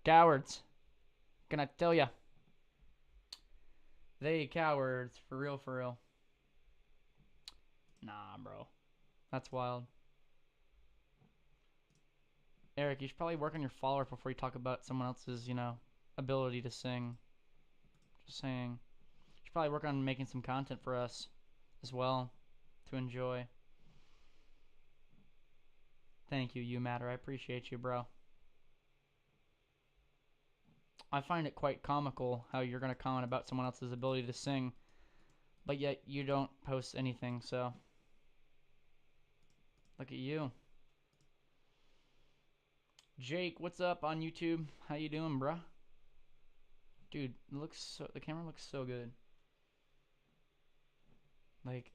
Cowards. Can I tell ya? They cowards. For real, for real. Nah, bro. That's wild. Eric, you should probably work on your followers before you talk about someone else's, ability to sing. Just saying. You should probably work on making some content for us as well to enjoy. Thank you, you matter. I appreciate you, bro. I find it quite comical how you're going to comment about someone else's ability to sing, but yet you don't post anything, so. Look at you. Jake, what's up on YouTube? How you doing, bruh? Dude, the camera looks so good. Like,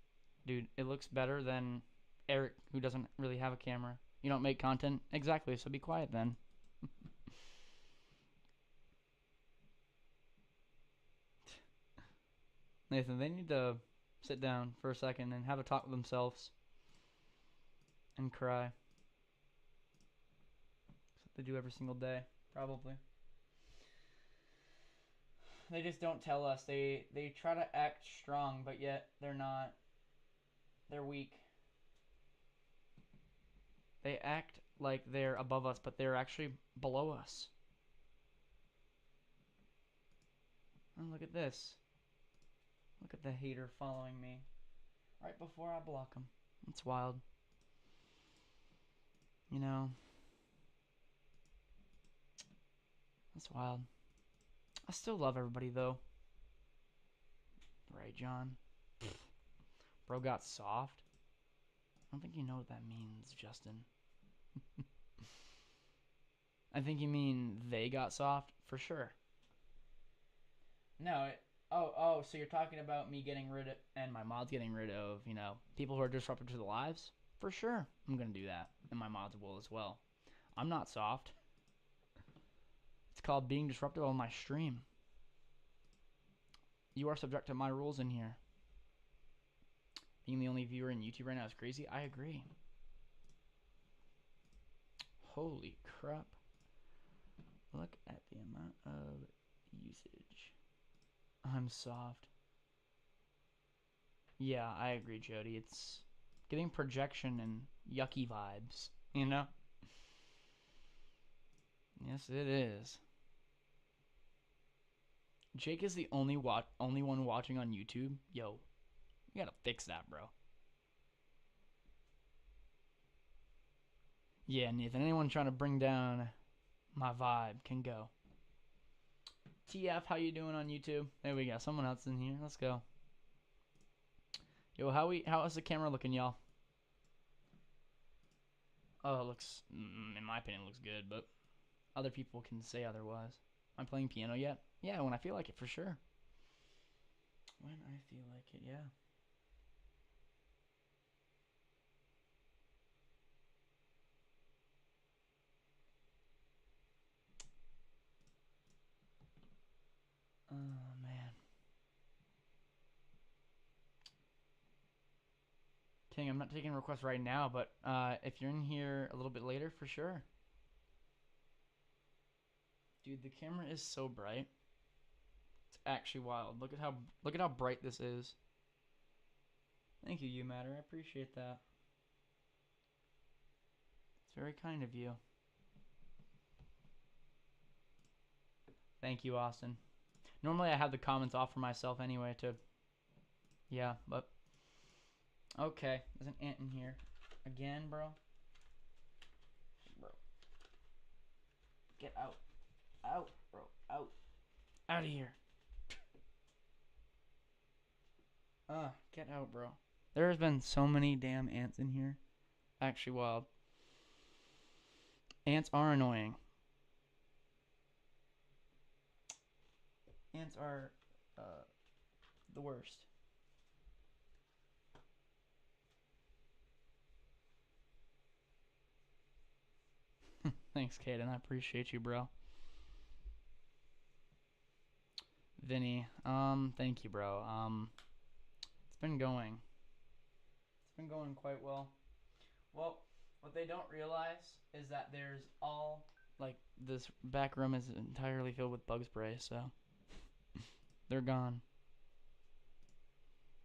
dude, it looks better than Eric, who doesn't really have a camera. You don't make content? Exactly, so be quiet then. Nathan, they need to sit down for a second and have a talk with themselves and cry. That's what they do every single day, probably. They just don't tell us. They try to act strong, but yet they're not. They're weak. They act like they're above us, but they're actually below us. Oh, look at this. Look at the hater following me right before I block him. It's wild. You know, that's wild. I still love everybody, though. Right, John? Bro got soft? I don't think you know what that means, Justin. I think you mean they got soft? For sure. No, so you're talking about me getting rid of, and my mods getting rid of, people who are disruptive to the lives? For sure, I'm going to do that, and my mods will as well. I'm not soft. It's called being disruptive on my stream. You are subject to my rules in here. Being the only viewer in YouTube right now is crazy. I agree. Holy crap. Look at the amount of usage. I'm soft. Yeah, I agree, Jody. It's giving projection and yucky vibes, you know? Yes, it is. Jake is the only one watching on YouTube. Yo, you gotta fix that, bro. Yeah, Nathan, anyone trying to bring down my vibe can go. TF, how you doing on YouTube? There we go. Someone else in here. Let's go. Yo, how is the camera looking, y'all? Oh, it looks, in my opinion, it looks good, but other people can say otherwise. Am I playing piano yet? Yeah, when I feel like it, for sure. When I feel like it, yeah. Oh, man. King, I'm not taking requests right now, but if you're in here a little bit later, for sure. Dude, the camera is so bright. It's actually wild. Look at how bright this is. Thank you, you matter. I appreciate that. It's very kind of you. Thank you, Austin. Normally I have the comments off for myself anyway to... Yeah, but... Okay, there's an ant in here. Again, bro? Bro. Get out. Out, bro. Out. Out of here. Get out, bro. There has been so many damn ants in here. Actually wild. Ants are annoying. Ants are the worst. Thanks, Kaden. I appreciate you, bro. Vinny, thank you, bro. It's been going. It's been going quite well. Well, what they don't realize is that there's all, like this back room is entirely filled with bug spray, so they're gone.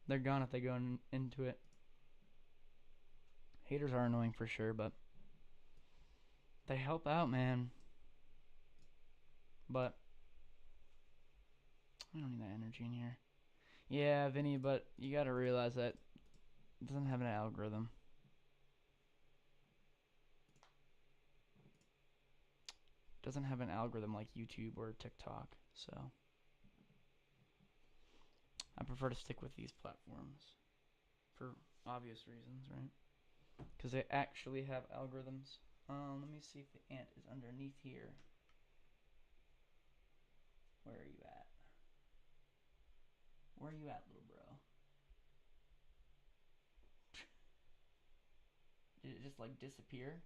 They're gone if they go into it. Haters are annoying for sure, but they help out, man. But I don't need that energy in here. Yeah, Vinny, but you gotta realize that it doesn't have an algorithm. It doesn't have an algorithm like YouTube or TikTok, so I prefer to stick with these platforms for obvious reasons, right? Because they actually have algorithms. Let me see if the ant is underneath here. Where are you at? Where are you at, little bro? Did it just like disappear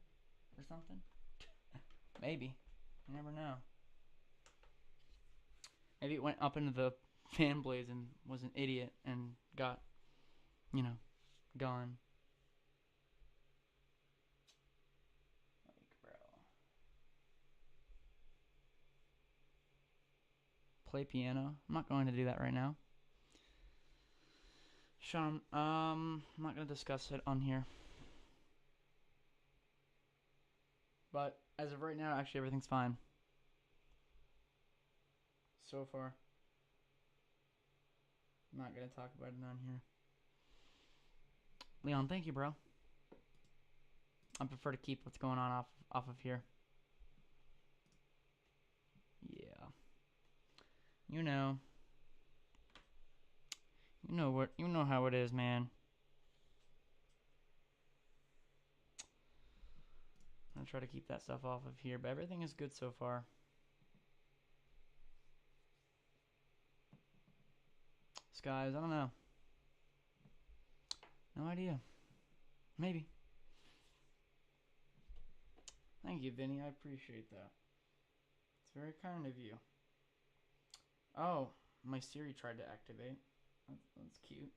or something? Maybe. You never know. Maybe it went up into the fan blaze and was an idiot and got, you know, gone. Like, bro. Play piano. I'm not going to do that right now. Sean, I'm not going to discuss it on here. But as of right now, actually everything's fine. So far. I'm not going to talk about it on here. Leon, thank you, bro. I prefer to keep what's going on off of here. Yeah. You know how it is, man. I'm gonna try to keep that stuff off of here, but everything is good so far. Skies, I don't know. No idea. Maybe. Thank you, Vinny. I appreciate that. It's very kind of you. Oh, my Siri tried to activate. That's cute.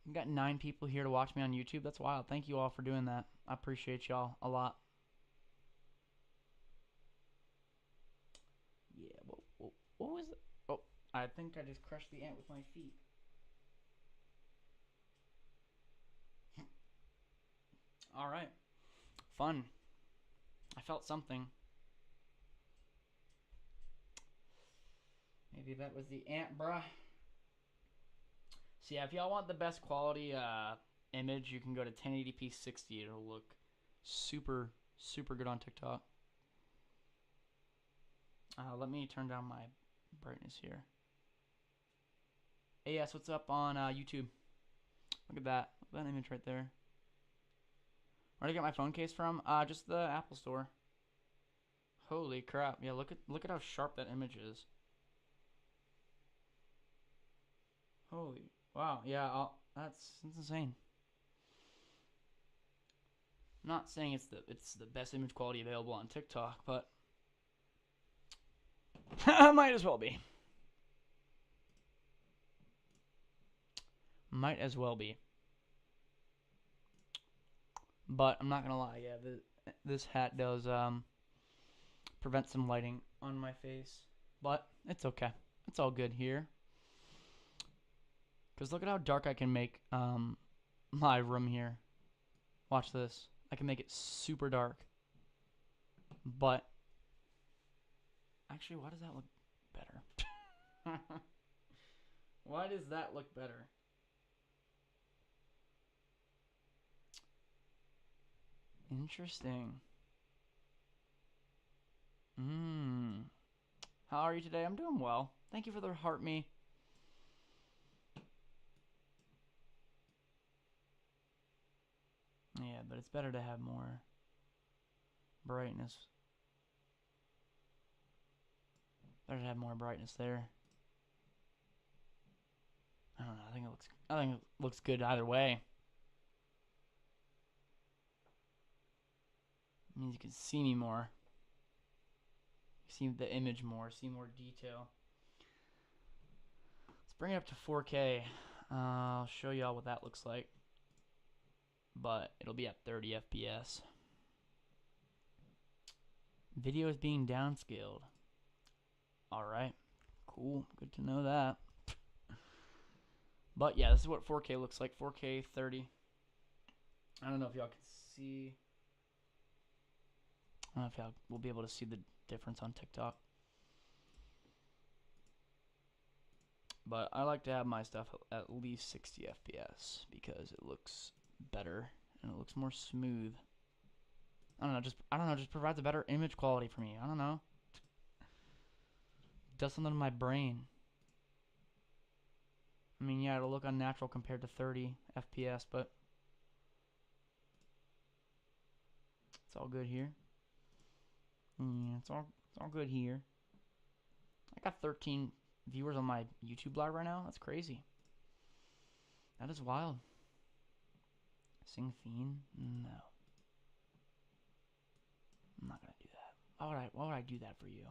We got 9 people here to watch me on YouTube. That's wild. Thank you all for doing that. I appreciate y'all a lot. Yeah, what was it? Oh, I think I just crushed the ant with my feet. All right. Fun. I felt something. Maybe that was the ant, bruh. So yeah, if y'all want the best quality image, you can go to 1080p 60. It'll look super, super good on TikTok. Let me turn down my brightness here. Hey, yes, what's up on YouTube? Look at that. Look at that image right there. Where did I get my phone case from? Just the Apple Store. Holy crap! Yeah, look at how sharp that image is. Holy wow! Yeah, that's insane. I'm not saying it's the best image quality available on TikTok, but might as well be. Might as well be. But I'm not gonna lie, yeah, this hat does prevent some lighting on my face, but it's okay. It's all good here. Cause look at how dark I can make my room here. Watch this. I can make it super dark. But actually, why does that look better? Why does that look better? Interesting. How are you today? I'm doing well. Thank you for the heart me. Yeah, but it's better to have more brightness. Better to have more brightness there. I don't know. I think it looks good either way. It means you can see me more. See the image more. See more detail. Let's bring it up to 4K. I'll show y'all what that looks like. But it'll be at 30 FPS. Video is being downscaled. Alright. Cool. Good to know that. But yeah, this is what 4K looks like. 4K 30. I don't know if y'all can see. I don't know if y'all will be able to see the difference on TikTok. But I like to have my stuff at least 60 FPS because it looks better and it looks more smooth. I don't know, just provides a better image quality for me. I don't know. Does something to my brain. I mean, yeah, it'll look unnatural compared to 30 FPS, but it's all good here. Yeah, it's all good here. I got 13 viewers on my YouTube live right now. That's crazy. That is wild. Sing Fiend? No. I'm not gonna do that. Why would I do that for you?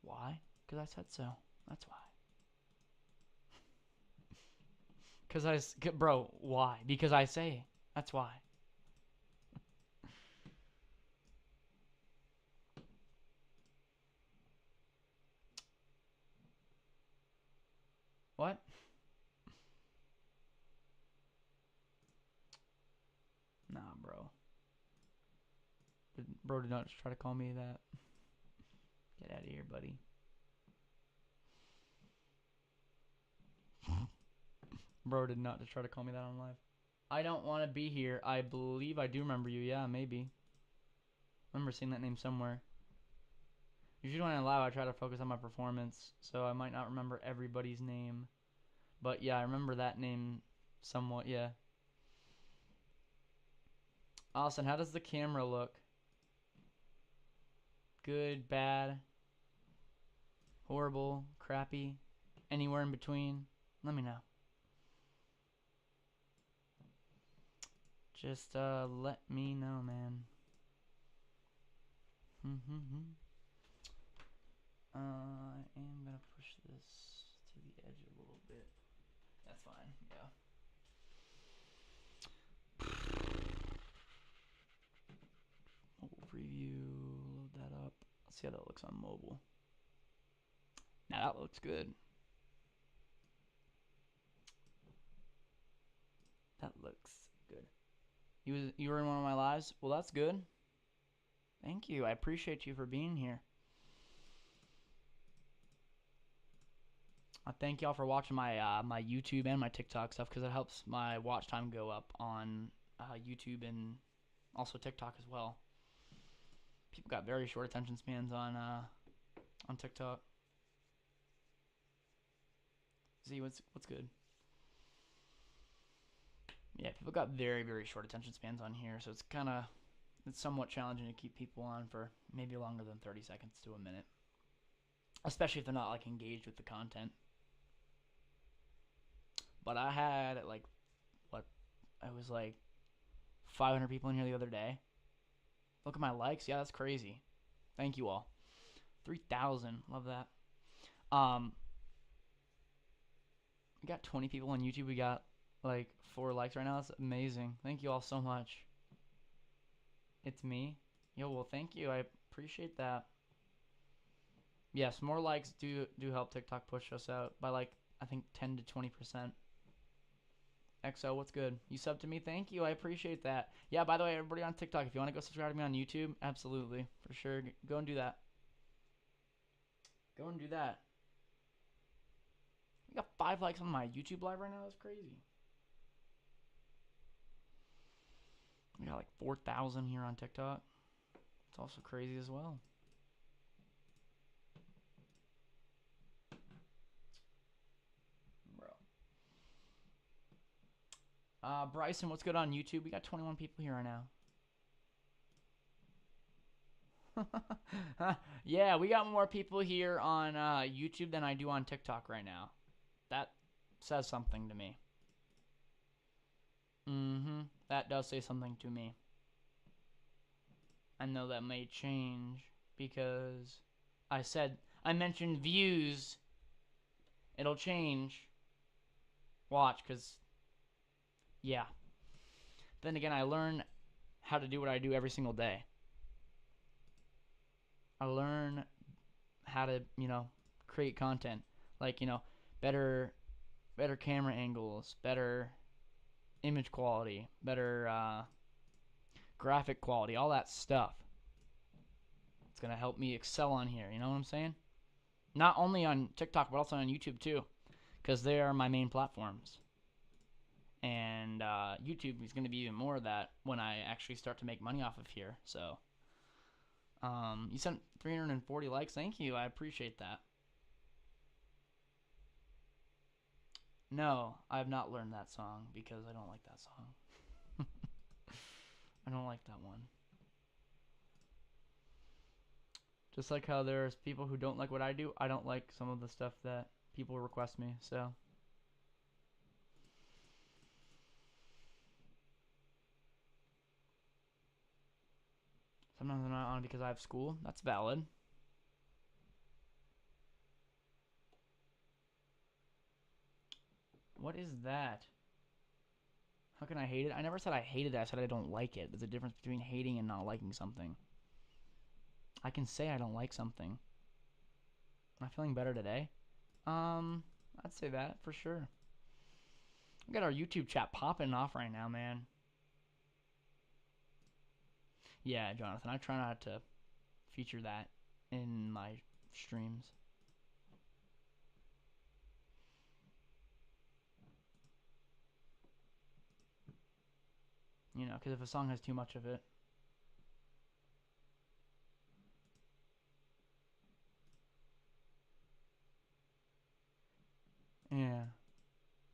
Why? Because I said so. That's why. Bro, why? Because I say. That's why. What? Nah, bro. Bro did not just try to call me that. Get out of here, buddy. Bro did not just try to call me that on live. I don't want to be here. I believe I do remember you. Yeah, maybe. I remember seeing that name somewhere. Usually when I live, I try to focus on my performance, so I might not remember everybody's name. But yeah, I remember that name somewhat, yeah. Austin, how does the camera look? Good, bad, horrible, crappy, anywhere in between? Let me know. Just let me know, man. I am gonna push this to the edge a little bit. That's fine, yeah. Mobile preview, load that up. Let's see how that looks on mobile. Now that looks good. That looks good. You were in one of my lives? Well, that's good. Thank you. I appreciate you for being here. I thank y'all for watching my my YouTube and my TikTok stuff because it helps my watch time go up on YouTube and also TikTok as well. People got very short attention spans on TikTok. Z, what's good? Yeah, people got very, very short attention spans on here, so it's somewhat challenging to keep people on for maybe longer than 30 seconds to a minute. Especially if they're not like engaged with the content. But I had like I was like 500 people in here the other day. Look at my likes. Yeah, that's crazy. Thank you all. 3,000. Love that. We got 20 people on YouTube. We got like 4 likes right now. That's amazing. Thank you all so much. It's me. Yo, well, thank you. I appreciate that. Yes, more likes do help TikTok push us out by like I think 10 to 20%. XO, what's good? You sub to me? Thank you. I appreciate that. Yeah, by the way, everybody on TikTok, if you want to go subscribe to me on YouTube, absolutely. For sure. Go and do that. Go and do that. We got 5 likes on my YouTube live right now. That's crazy. We got like 4,000 here on TikTok. It's also crazy as well. Bryson, what's good on YouTube? We got 21 people here right now. Yeah, we got more people here on YouTube than I do on TikTok right now. That says something to me. That does say something to me. I know that may change because I mentioned views. It'll change. Watch, because yeah. Then again, I learn how to do what I do every single day. I learn how to, create content, like, better better camera angles, better image quality, better graphic quality, all that stuff. It's gonna help me excel on here. You know what I'm saying? Not only on TikTok but also on YouTube too, because they are my main platforms. And YouTube is gonna be even more of that when I actually start to make money off of here. So, you sent 340 likes. Thank you. I appreciate that. No, I have not learned that song because I don't like that song. I don't like that one. Just like how there's people who don't like what I do, I don't like some of the stuff that people request me. So sometimes I'm not on because I have school. That's valid. What is that? How can I hate it? I never said I hated it. I said I don't like it. There's a difference between hating and not liking something. I can say I don't like something. Am I feeling better today? I'd say that for sure. We got our YouTube chat popping off right now, man. Yeah, Jonathan, I try not to feature that in my streams. Because if a song has too much of it. Yeah.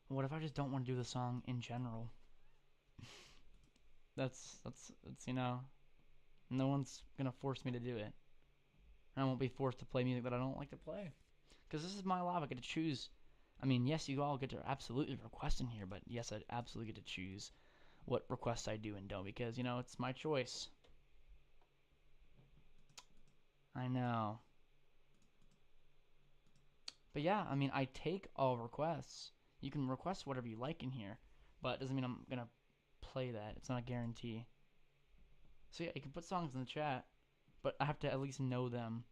What if I just don't want to do the song in general? That's no one's gonna force me to do it. And I won't be forced to play music that I don't like to play. Because this is my life. I get to choose. I mean, yes, you all get to absolutely request in here, but yes, I absolutely get to choose what requests I do and don't because, it's my choice. I know. But yeah, I mean, I take all requests. You can request whatever you like in here, but it doesn't mean I'm going to play that. It's not a guarantee. So yeah, you can put songs in the chat, but I have to at least know them.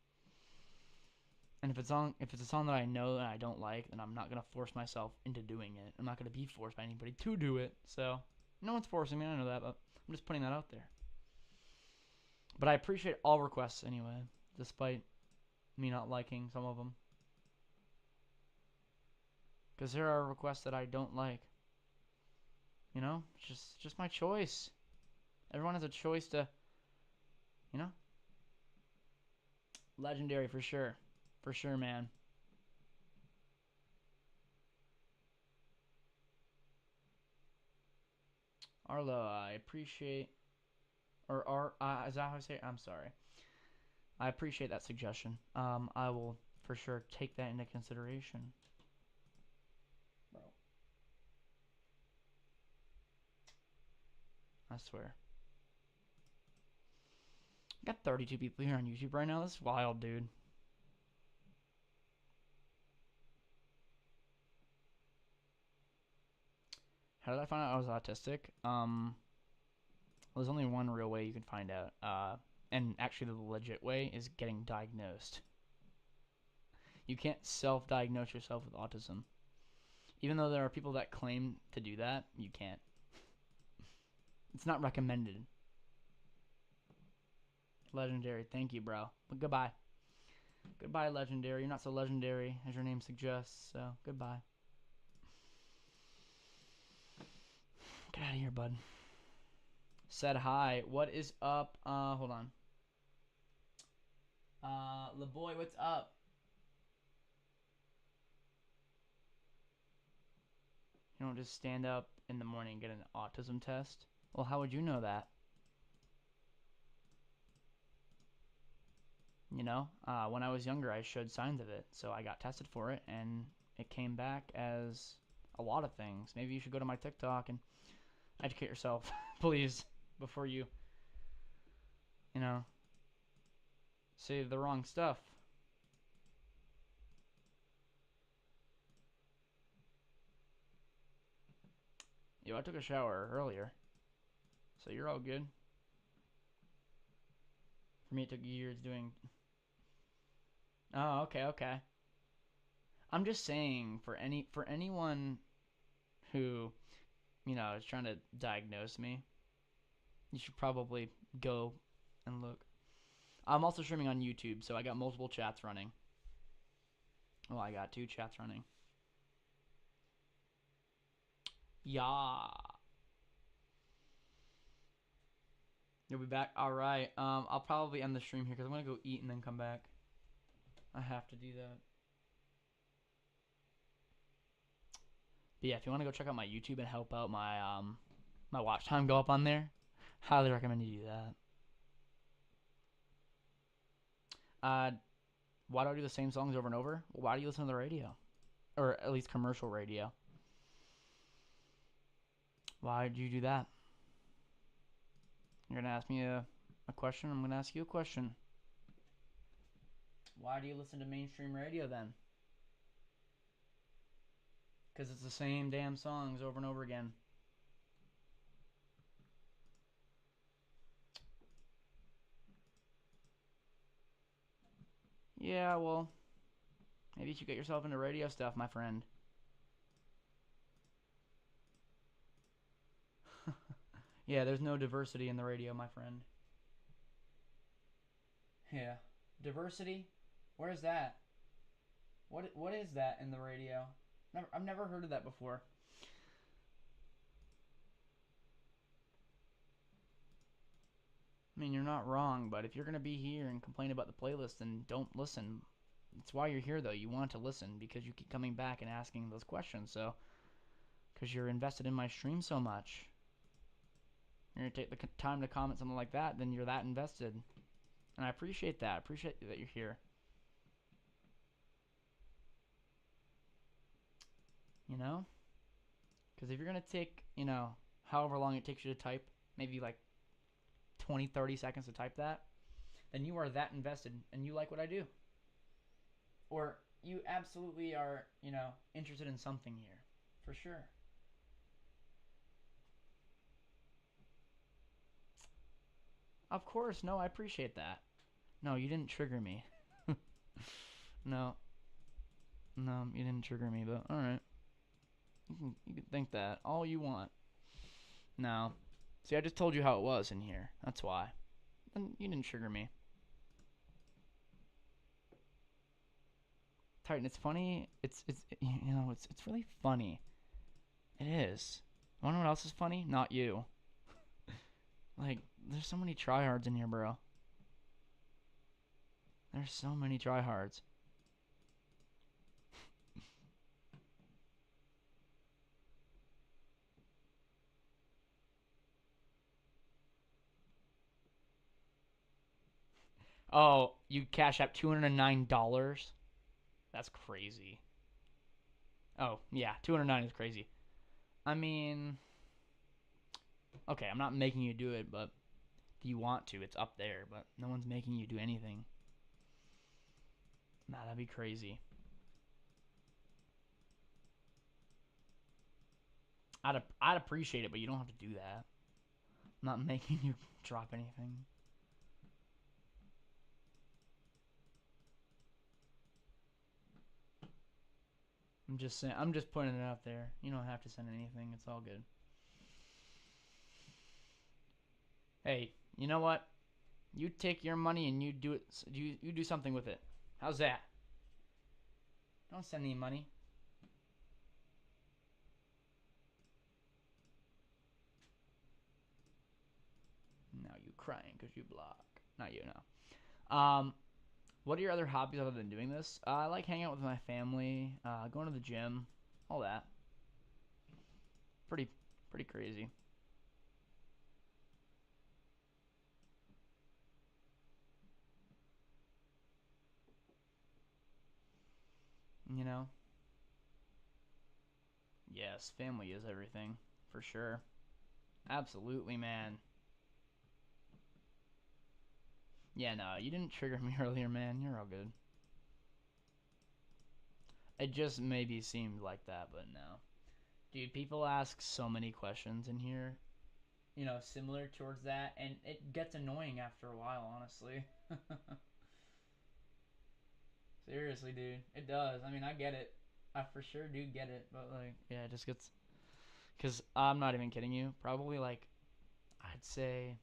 And if it's a song that I know that I don't like, then I'm not gonna force myself into doing it. I'm not gonna be forced by anybody to do it. So no one's forcing me. I know that, but I'm just putting that out there. But I appreciate all requests anyway, despite me not liking some of them. Because there are requests that I don't like. It's just my choice. Everyone has a choice to, you know. Legendary for sure, man. Arlo, I appreciate, or is that how I say it? I'm sorry. I appreciate that suggestion. I will for sure take that into consideration. Bro. I swear. I got 32 people here on YouTube right now. This is wild, dude. How did I find out I was autistic? There's only one real way you can find out. And actually the legit way is getting diagnosed. You can't self-diagnose yourself with autism. Even though there are people that claim to do that, you can't. It's not recommended. Legendary, thank you, bro. But goodbye. Goodbye, Legendary. You're not so legendary as your name suggests, so goodbye. Get out of here, bud. Said hi. What is up? Hold on. LeBoy, what's up? You don't just stand up in the morning and get an autism test? Well, how would you know that? When I was younger, I showed signs of it, so I got tested for it, and it came back as a lot of things. Maybe you should go to my TikTok and educate yourself, please, before you, say the wrong stuff. Yo, I took a shower earlier, so you're all good. For me, it took years doing Oh, okay, okay. I'm just saying for anyone who, is trying to diagnose me, you should probably go and look. I'm also streaming on YouTube, so I got multiple chats running. Well, I got two chats running. Yeah. You'll be back? Alright. I'll probably end the stream here because I'm going to go eat and then come back. I have to do that. But yeah, if you want to go check out my YouTube and help out my watch time go up on there, highly recommend you do that. Why do I do the same songs over and over? Well, why do you listen to the radio? Or at least commercial radio. Why did you do that? You're going to ask me a question? I'm going to ask you a question. Why do you listen to mainstream radio then? Because it's the same damn songs over and over again. Yeah, well, maybe you should get yourself into radio stuff, my friend. Yeah, there's no diversity in the radio, my friend. Yeah. Diversity? Where's that? What is that in the radio? I've never heard of that before. I mean, you're not wrong, but if you're going to be here and complain about the playlist, then don't listen. That's why you're here, though. You want to listen because you keep coming back and asking those questions. So, because you're invested in my stream so much. You're going to take the time to comment something like that, then you're that invested. And I appreciate that. I appreciate that you're here. You know? Because if you're going to take, however long it takes you to type, maybe like 20, 30 seconds to type that, then you are that invested and you like what I do. Or you absolutely are, interested in something here. For sure. Of course. No, I appreciate that. No, you didn't trigger me. No. No, you didn't trigger me, but alright. You can think that all you want. No. See, I just told you how it was in here. That's why. And you didn't trigger me. Titan, it's funny. It's really funny. It is. Wanna know what else is funny? Not you. Like, there's so many tryhards in here, bro. There's so many tryhards. Oh, you cash out $209? That's crazy. Oh, yeah, 209 is crazy. I mean, okay, I'm not making you do it, but if you want to, it's up there, but no one's making you do anything. Nah, that'd be crazy. I'd appreciate it, but you don't have to do that. I'm not making you drop anything. I'm just saying. I'm just putting it out there. You don't have to send anything. It's all good. Hey, you know what? You take your money and you do it. You do something with it. How's that? Don't send any money. Now you crying because you block. Not you, no. What are your other hobbies other than doing this? I like hanging out with my family, going to the gym, all that. Pretty, pretty crazy. You know? Yes, family is everything, for sure. Absolutely, man. Yeah, no, you didn't trigger me earlier, man. You're all good. It just maybe seemed like that, but no. Dude, people ask so many questions in here, similar towards that, and it gets annoying after a while, honestly. Seriously, dude. It does. I mean, I get it. I for sure do get it. But, like, yeah, it just gets. Because I'm not even kidding you. Probably, like, I'd say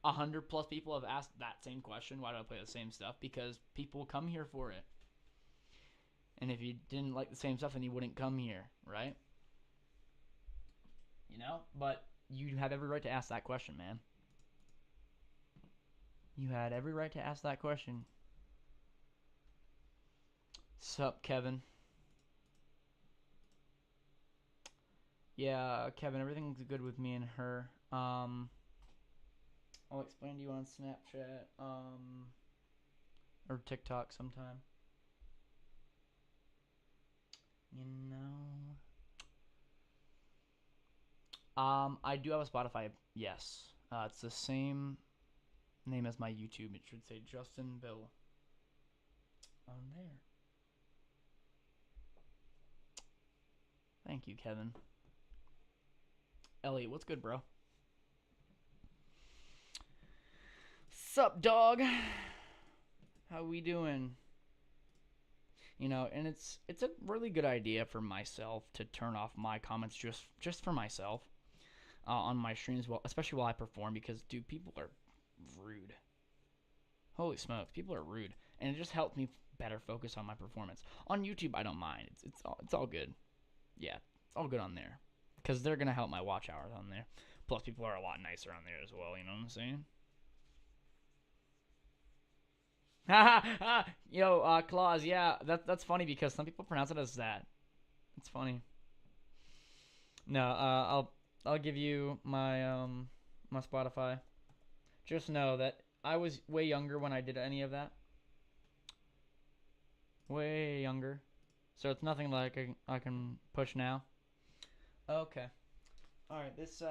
100+ people have asked that same question. Why do I play the same stuff? Because people come here for it. And if you didn't like the same stuff, then you wouldn't come here, right? You know? But you have every right to ask that question, man. You had every right to ask that question. Sup, Kevin? Yeah, Kevin, everything's good with me and her. I'll explain to you on Snapchat, or TikTok sometime. You know. I do have a Spotify. Yes. It's the same name as my YouTube. It should say Justin Bill on there. Thank you, Kevin. Elliot, what's good, bro? Sup, dog? How we doing? You know, and it's a really good idea for myself to turn off my comments just for myself on my streams, well, especially while I perform, because dude, people are rude. Holy smokes, people are rude, and it just helps me better focus on my performance. On YouTube, I don't mind. It's all good. Yeah, it's all good on there, because they're gonna help my watch hours on there. Plus, people are a lot nicer on there as well. You know what I'm saying? Yo, Claus, yeah, that's funny because some people pronounce it as that. It's funny. No, I'll give you my Spotify. Just know that I was way younger when I did any of that. Way younger. So it's nothing like I can push now. Okay. All right. This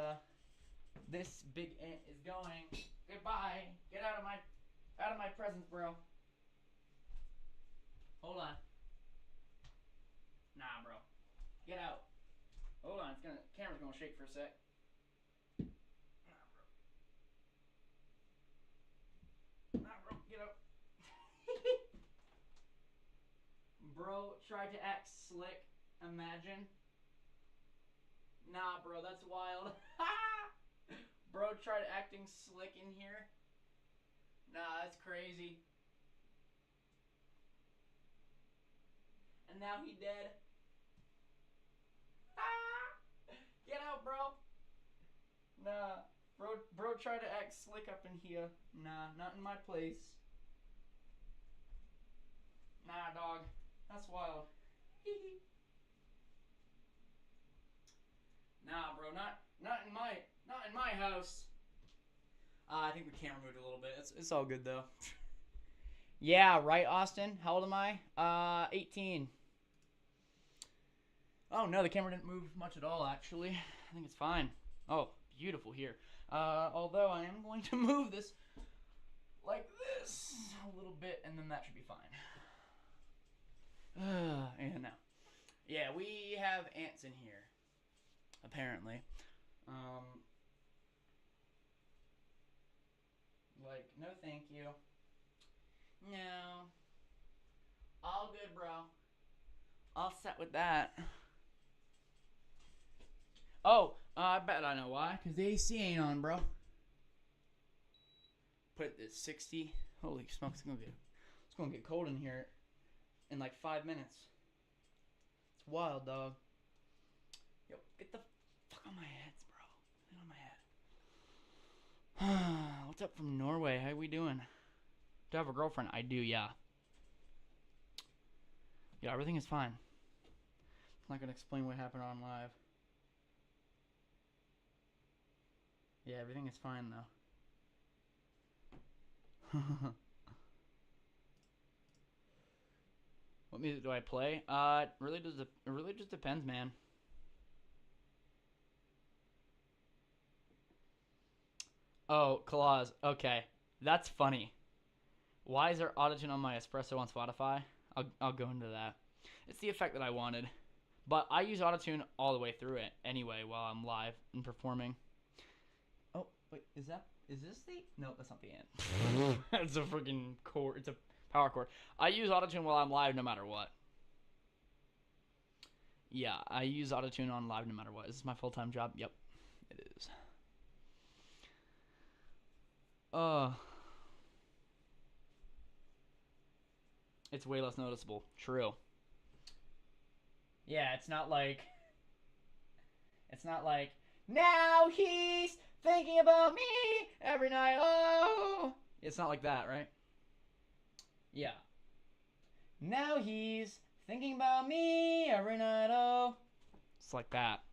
big ant is going. Goodbye. Get out of my presence, bro. Hold on. Nah, bro. Get out. Hold on. Camera's gonna shake for a sec. Nah, bro. Get out. Bro tried to act slick. Imagine. Nah, bro, that's wild. Bro tried acting slick in here. Nah, that's crazy. And now he dead. Get out, bro. Nah, bro tried to act slick up in here. Nah, not in my place. Nah, dog, that's wild. Nah, bro, not in my house. I think the camera moved a little bit. It's all good though. Yeah, right, Austin. How old am I? 18. Oh no, the camera didn't move much at all. Actually, I think it's fine. Oh, beautiful here. Although I am going to move this like this a little bit, and then that should be fine. And now, yeah, we have ants in here. Apparently, like no, thank you. No, all good, bro. All set with that. Oh, I bet I know why. Cause the AC ain't on, bro. Put it at 60. Holy smokes, it's gonna get cold in here in like 5 minutes. It's wild, dog. Yo, get the fuck on my head, bro. Get on my head. What's up from Norway? How we doing? Do I have a girlfriend? I do, yeah. Yeah, everything is fine. I'm not gonna explain what happened on live. Yeah, everything is fine though. What music do I play? It really just depends, man. Oh, Claus. Okay, that's funny. Why is there autotune on my espresso on Spotify? I'll go into that. It's the effect that I wanted, but I use autotune all the way through it anyway while I'm live and performing. Oh wait, is this the? No, that's not the ant. It's a freaking cord. It's a Power chord. I use autotune while I'm live no matter what. Yeah, I use autotune on live no matter what. Is this my full-time job? Yep, it is. It's way less noticeable. True. Yeah, it's not like now he's thinking about me every night. Oh, it's not like that, right? Yeah. Now he's thinking about me every night. Oh, it's like that.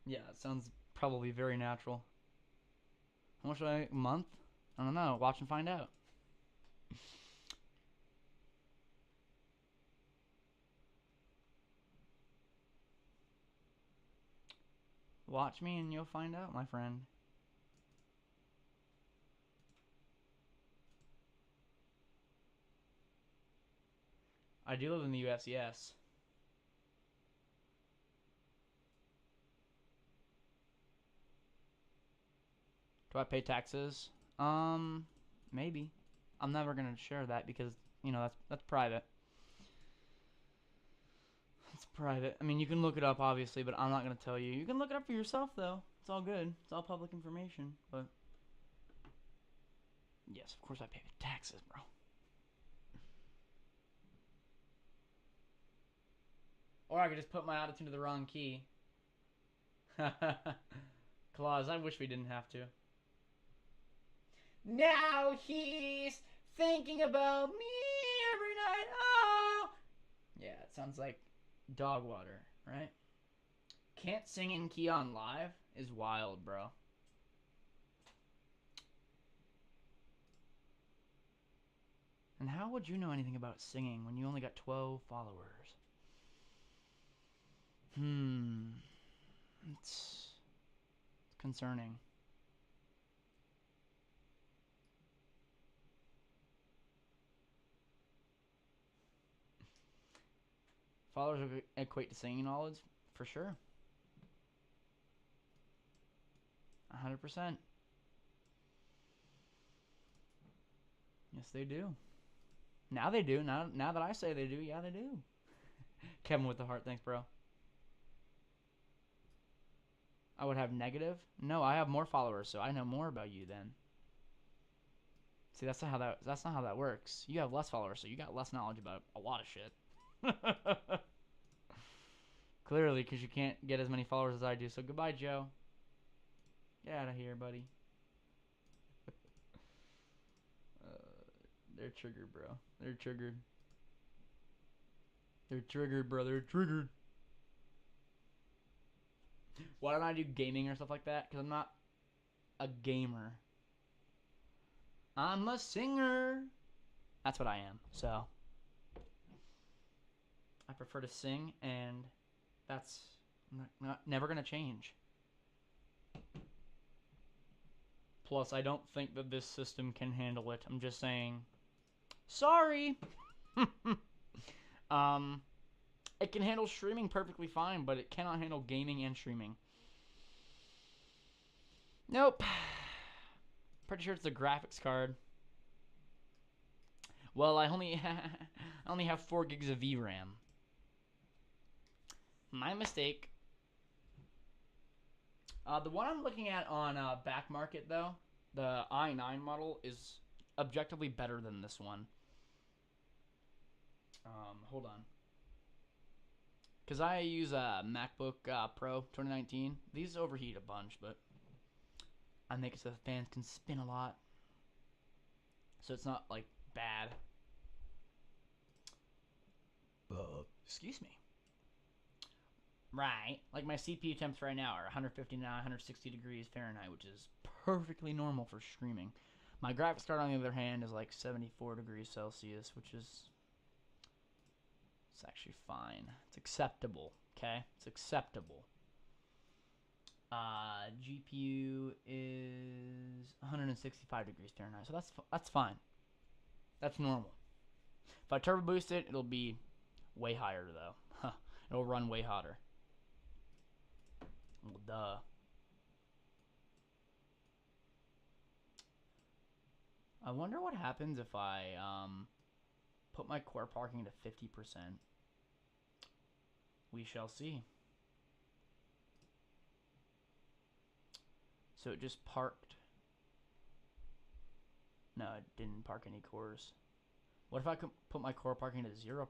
Yeah, it sounds probably very natural. How much a month? I don't know. Watch and find out. Watch me and you'll find out, my friend. I do live in the U.S., yes. Do I pay taxes? Maybe. I'm never gonna share that because, you know, that's private. It's private. I mean, you can look it up, obviously, but I'm not gonna tell you. You can look it up for yourself, though. It's all good. It's all public information, but... Yes, of course I pay taxes, bro. Or I could just put my autotune to the wrong key. Claus, I wish we didn't have to. Now he's thinking about me every night. Oh! Yeah, it sounds like dog water, right? Can't sing in key on live is wild, bro. And how would you know anything about singing when you only got 12 followers? It's concerning. Followers equate to singing knowledge? For sure. 100%. Yes, they do. Now they do. Now that I say they do, yeah, they do. Kevin with the heart, thanks, bro. I would have negative? No, I have more followers, so I know more about you then. See, that's not how that works. You have less followers, so you got less knowledge about a lot of shit. Clearly, because you can't get as many followers as I do. So goodbye, Joe. Get out of here, buddy. They're triggered, bro. They're triggered. They're triggered, bro. They're triggered. Why don't I do gaming or stuff like that? Because I'm not a gamer. I'm a singer. That's what I am. So I prefer to sing, and that's never going to change. Plus, I don't think that this system can handle it. I'm just saying, sorry. It can handle streaming perfectly fine, but it cannot handle gaming and streaming. Nope. Pretty sure it's the graphics card. Well, I only have 4 gigs of VRAM. My mistake. The one I'm looking at on back market, though, the i9 model, is objectively better than this one. Hold on. Because I use a MacBook Pro 2019. These overheat a bunch, but I make it so the fans can spin a lot. So it's not, like, bad. Excuse me. Right. Like my CPU temps right now are 159, 160 degrees Fahrenheit, which is perfectly normal for streaming. My graphics card, on the other hand, is like 74 degrees Celsius, which is... It's actually fine. It's acceptable, okay? It's acceptable. GPU is 165 degrees Fahrenheit, so that's fine. That's normal. If I turbo boost it, it'll be way higher, though. It'll run way hotter. Well, duh. I wonder what happens if I put my core parking to 50%. We shall see. So it just parked. No, it didn't park any cores. What if I could put my core parking to 0%?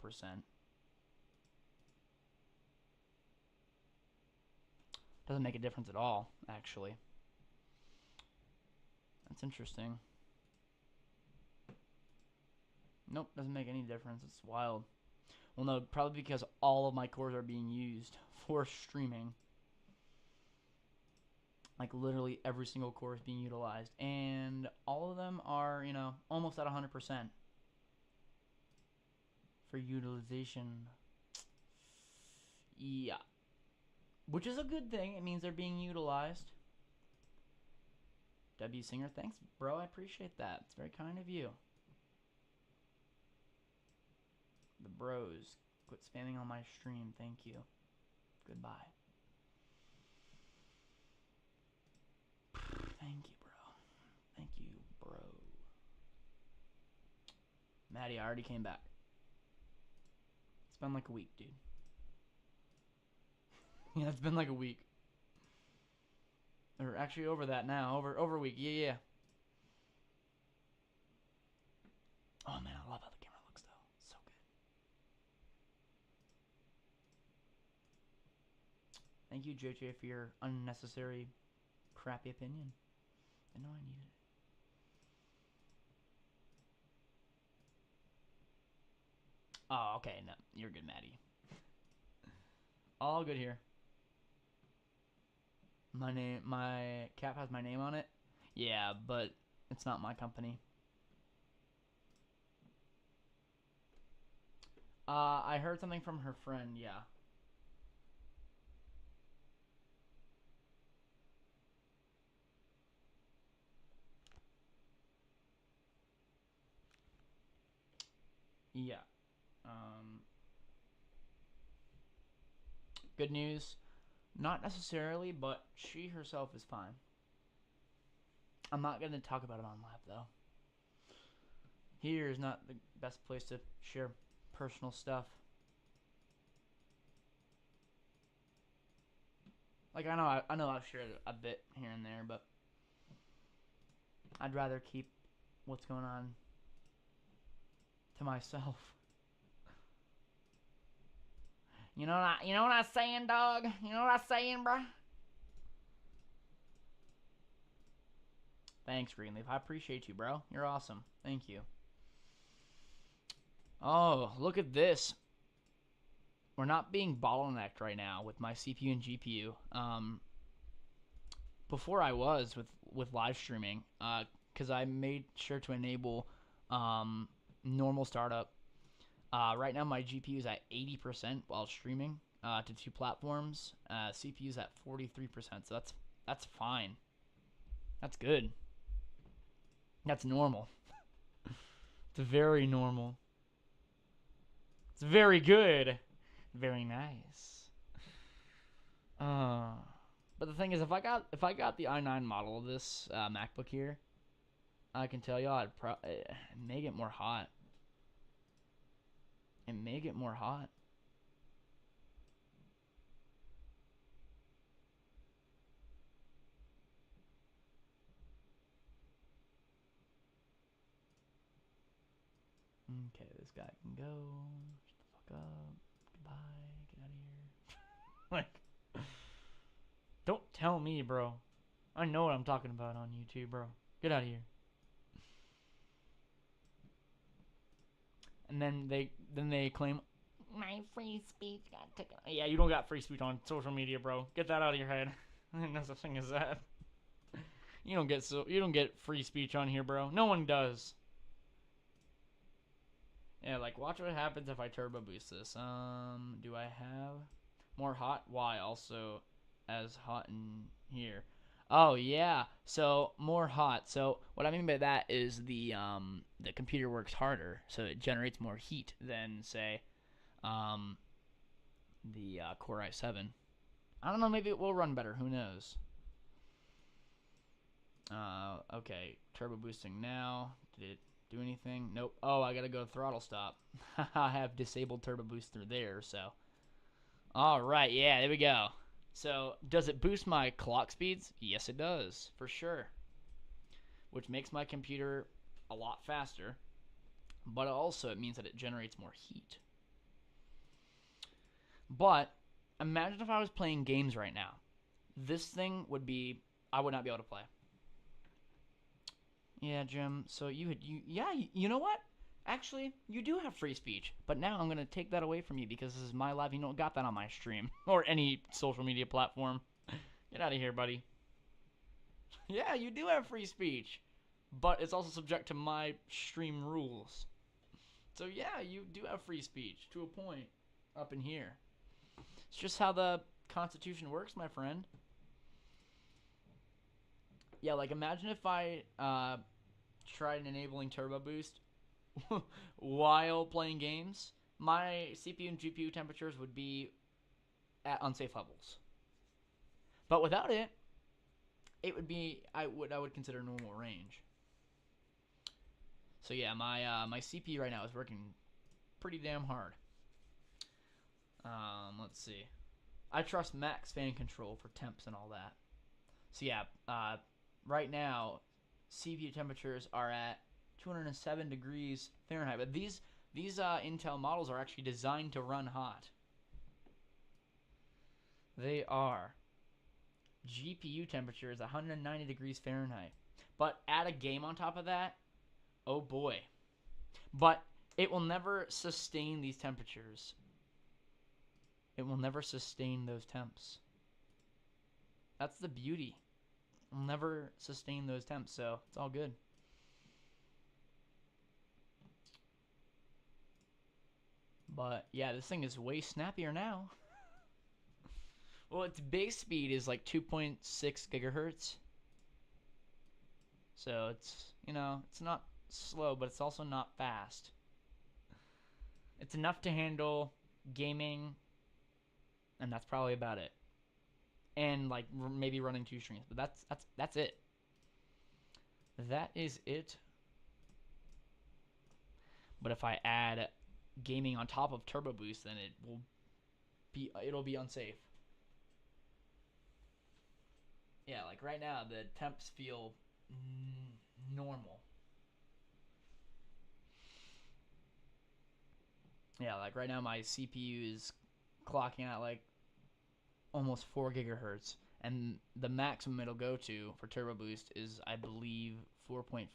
Doesn't make a difference at all, actually. That's interesting. Nope, doesn't make any difference. It's wild. Well, no, probably because all of my cores are being used for streaming. Like, literally every single core is being utilized. And all of them are, you know, almost at 100% for utilization. Yeah. Which is a good thing. It means they're being utilized. W. Singer, thanks, bro. I appreciate that. It's very kind of you. The bros. Quit spamming on my stream. Thank you. Goodbye. Thank you, bro. Thank you, bro. Maddie, I already came back. It's been like a week, dude. Yeah, it's been like a week. Or actually over that now. Over a week. Yeah. Oh, man, I love how the camera looks, though. So good. Thank you, JJ, for your unnecessary, crappy opinion. I know I needed it. Oh, okay. No, you're good, Maddie. All good here. My cap has my name on it. Yeah, but it's not my company. I heard something from her friend. Yeah. Yeah. Good news. Not necessarily, but she herself is fine. I'm not going to talk about it on live, though. Here is not the best place to share personal stuff. Like, I know I've shared a bit here and there, but I'd rather keep what's going on to myself. You know what I'm saying, dog? You know what I'm saying, bruh? Thanks, Greenleaf. I appreciate you, bro. You're awesome. Thank you. Oh, look at this. We're not being bottlenecked right now with my CPU and GPU. Before I was with live streaming, because I made sure to enable normal startup. Right now my GPU is at 80% while streaming to two platforms. CPU is at 43%, so that's fine. That's good. That's normal. It's very normal. It's very good. Very nice. But the thing is, if I got the i9 model of this MacBook here, I can tell y'all it may get more hot. It may get more hot. Okay, this guy can go. Shut the fuck up. Goodbye. Get out of here. Like, don't tell me, bro. I know what I'm talking about on YouTube, bro. Get out of here. And then they claim my free speech got taken. Yeah, you don't got free speech on social media, bro. Get that out of your head. No such thing as that. You don't get free speech on here, bro. No one does. Yeah, like watch what happens if I turbo boost this. Do I have more hot? Why also as hot in here? Oh yeah, so more hot. So what I mean by that is the computer works harder, so it generates more heat than say the Core i7. I don't know, maybe it will run better. Who knows? Okay, turbo boosting now. Did it do anything? Nope. Oh, I gotta go to throttle stop. I have disabled turbo booster there, so. All right, yeah, there we go. So, does it boost my clock speeds? Yes, it does, for sure. Which makes my computer a lot faster, but also it means that it generates more heat. But imagine if I was playing games right now. This thing would be, I would not be able to play. Yeah, Jim. So you know what? Actually, you do have free speech, but now I'm gonna take that away from you because this is my live. You don't got that on my stream or any social media platform. Get out of here, buddy. Yeah, you do have free speech, but it's also subject to my stream rules. So yeah, you do have free speech to a point up in here. It's just how the Constitution works, my friend. Yeah, like imagine if I tried enabling turbo boost while playing games. My CPU and GPU temperatures would be at unsafe levels. But without it, it would be I would consider normal range. So yeah, my CPU right now is working pretty damn hard. Let's see. I trust max fan control for temps and all that. So yeah, right now, CPU temperatures are at 207 degrees Fahrenheit. But these Intel models are actually designed to run hot. They are. GPU temperature is 190 degrees Fahrenheit. But add a game on top of that, oh boy. But it will never sustain these temperatures. It will never sustain those temps. That's the beauty. It will never sustain those temps, so it's all good. But yeah, this thing is way snappier now. Well, its base speed is like 2.6 gigahertz. So it's, it's not slow, but it's also not fast. It's enough to handle gaming, and that's probably about it. And like maybe running 2 streams, but that's it. That is it. But if I add gaming on top of turbo boost, then it'll be unsafe. Yeah, like right now the temps feel normal. Yeah, like right now my CPU is clocking at like almost 4 gigahertz, and the maximum it'll go to for turbo boost is, I believe, 4.5.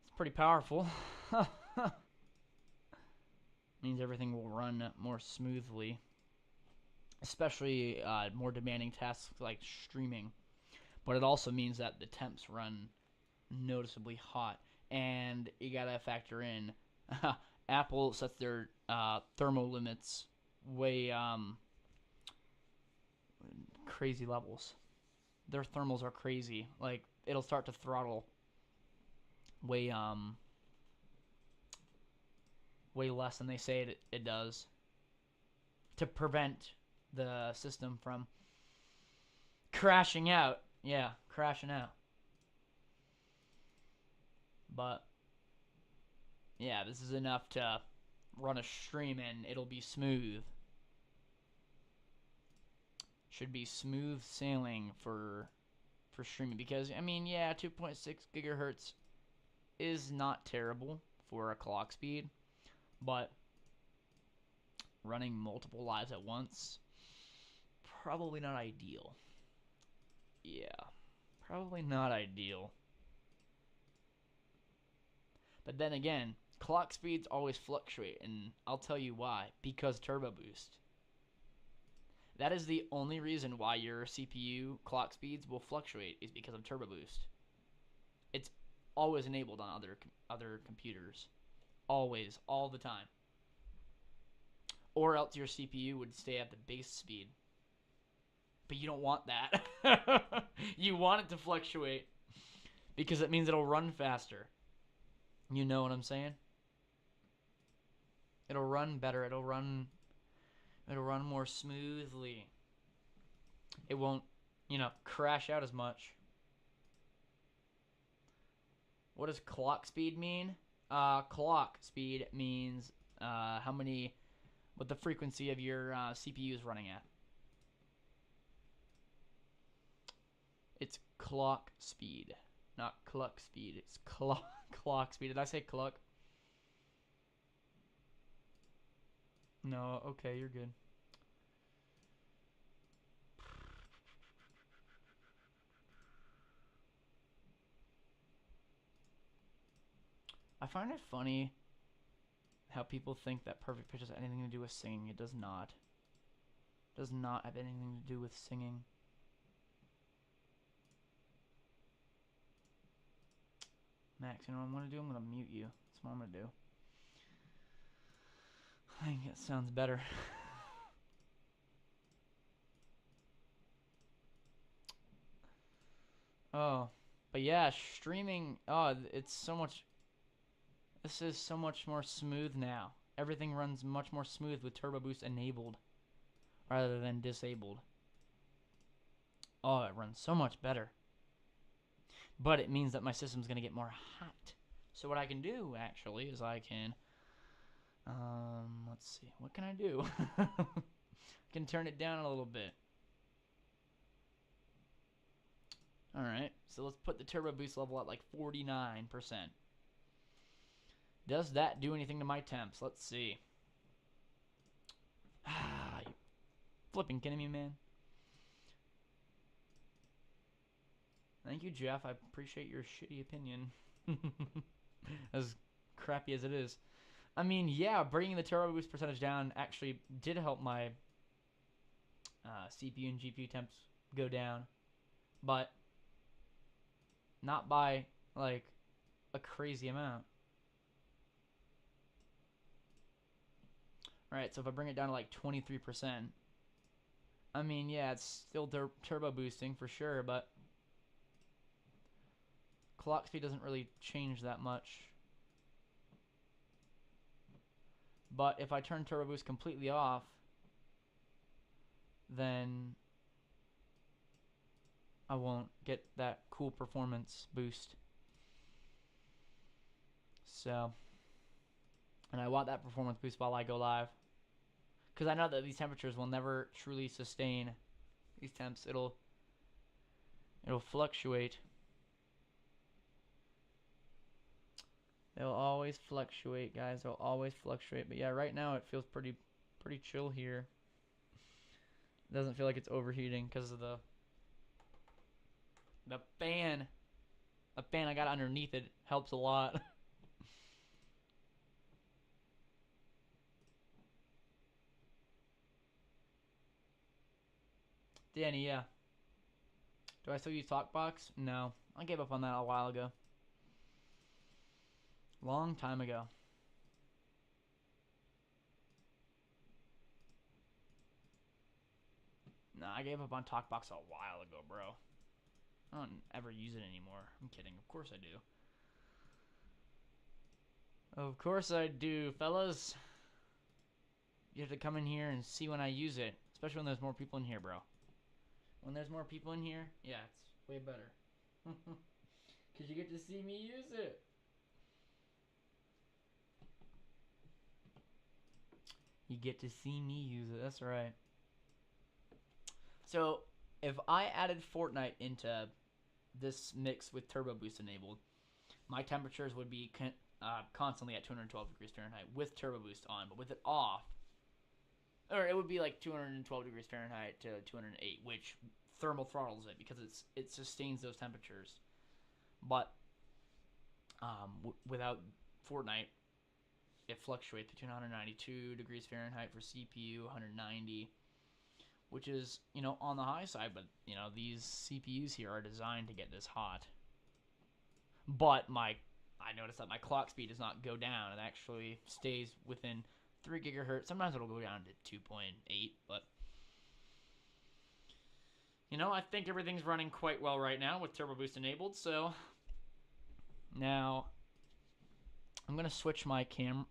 It's pretty powerful. Means everything will run more smoothly, especially more demanding tasks like streaming. But it also means that the temps run noticeably hot, and you gotta factor in Apple sets their thermal limits way crazy levels. Their thermals are crazy. Like it'll start to throttle way less than they say it does, to prevent the system from crashing out. Yeah, crashing out. But yeah, this is enough to run a stream and it'll be smooth. Should be smooth sailing for streaming, because I mean, yeah, 2.6 gigahertz is not terrible for a clock speed, but running multiple lives at once, probably not ideal. Yeah, probably not ideal. But then again, clock speeds always fluctuate, and I'll tell you why. Because turbo boost. That is the only reason why your CPU clock speeds will fluctuate, is because of turbo boost. It's always enabled on other computers. Always, all the time. Or else your CPU would stay at the base speed. But you don't want that. You want it to fluctuate, because it means it'll run faster. You know what I'm saying? It'll run better. It'll run more smoothly. It won't, crash out as much. What does clock speed mean? Clock speed means what the frequency of your CPU is running at. It's clock speed, not cluck speed. It's clock speed. Did I say cluck? No, okay, you're good. I find it funny how people think that perfect pitch has anything to do with singing. It does not. It does not have anything to do with singing. Max, you know what I'm going to do? I'm going to mute you. That's what I'm going to do. I think it sounds better. Oh, but yeah, streaming, oh, it's so much, this is so much more smooth now. Everything runs much more smooth with Turbo Boost enabled rather than disabled. Oh, it runs so much better. But it means that my system's going to get more hot. So what I can do, actually, is I can, let's see, what can I do? I can turn it down a little bit. Alright, so let's put the turbo boost level at like 49%. Does that do anything to my temps? Let's see. You flipping kidding me, man? Thank you, Jeff. I appreciate your shitty opinion. As crappy as it is. I mean, yeah, bringing the turbo boost percentage down actually did help my CPU and GPU temps go down. But not by, like, a crazy amount. Alright, so if I bring it down to, like, 23%, I mean, yeah, it's still turbo boosting for sure, but clock speed doesn't really change that much. But if I turn turbo boost completely off, then I won't get that cool performance boost. So, and I want that performance boost while I go live, because I know that these temperatures will never truly sustain these temps. It'll fluctuate. They'll always fluctuate, guys. They'll always fluctuate. But yeah, right now it feels pretty chill here. It doesn't feel like it's overheating because of the fan. The fan I got underneath it helps a lot. Danny, yeah. Do I still use TalkBox? No. I gave up on that a while ago. Long time ago. No, I gave up on TalkBox a while ago, bro. I don't ever use it anymore. I'm kidding. Of course I do. Of course I do, fellas. You have to come in here and see when I use it. Especially when there's more people in here, bro. When there's more people in here, yeah, it's way better. Because you get to see me use it. You get to see me use it. That's right. So, if I added Fortnite into this mix with Turbo Boost enabled, my temperatures would be constantly at 212 degrees Fahrenheit with Turbo Boost on, but with it off, or it would be like 212 degrees Fahrenheit to 208, which thermal throttles it because it sustains those temperatures. But without Fortnite, it fluctuates between 192 degrees Fahrenheit for CPU, 190, which is, you know, on the high side, but, you know, these CPUs here are designed to get this hot. But I noticed that my clock speed does not go down. It actually stays within 3 gigahertz. Sometimes it'll go down to 2.8, but, you know, I think everything's running quite well right now with Turbo Boost enabled, so now I'm going to switch my I'm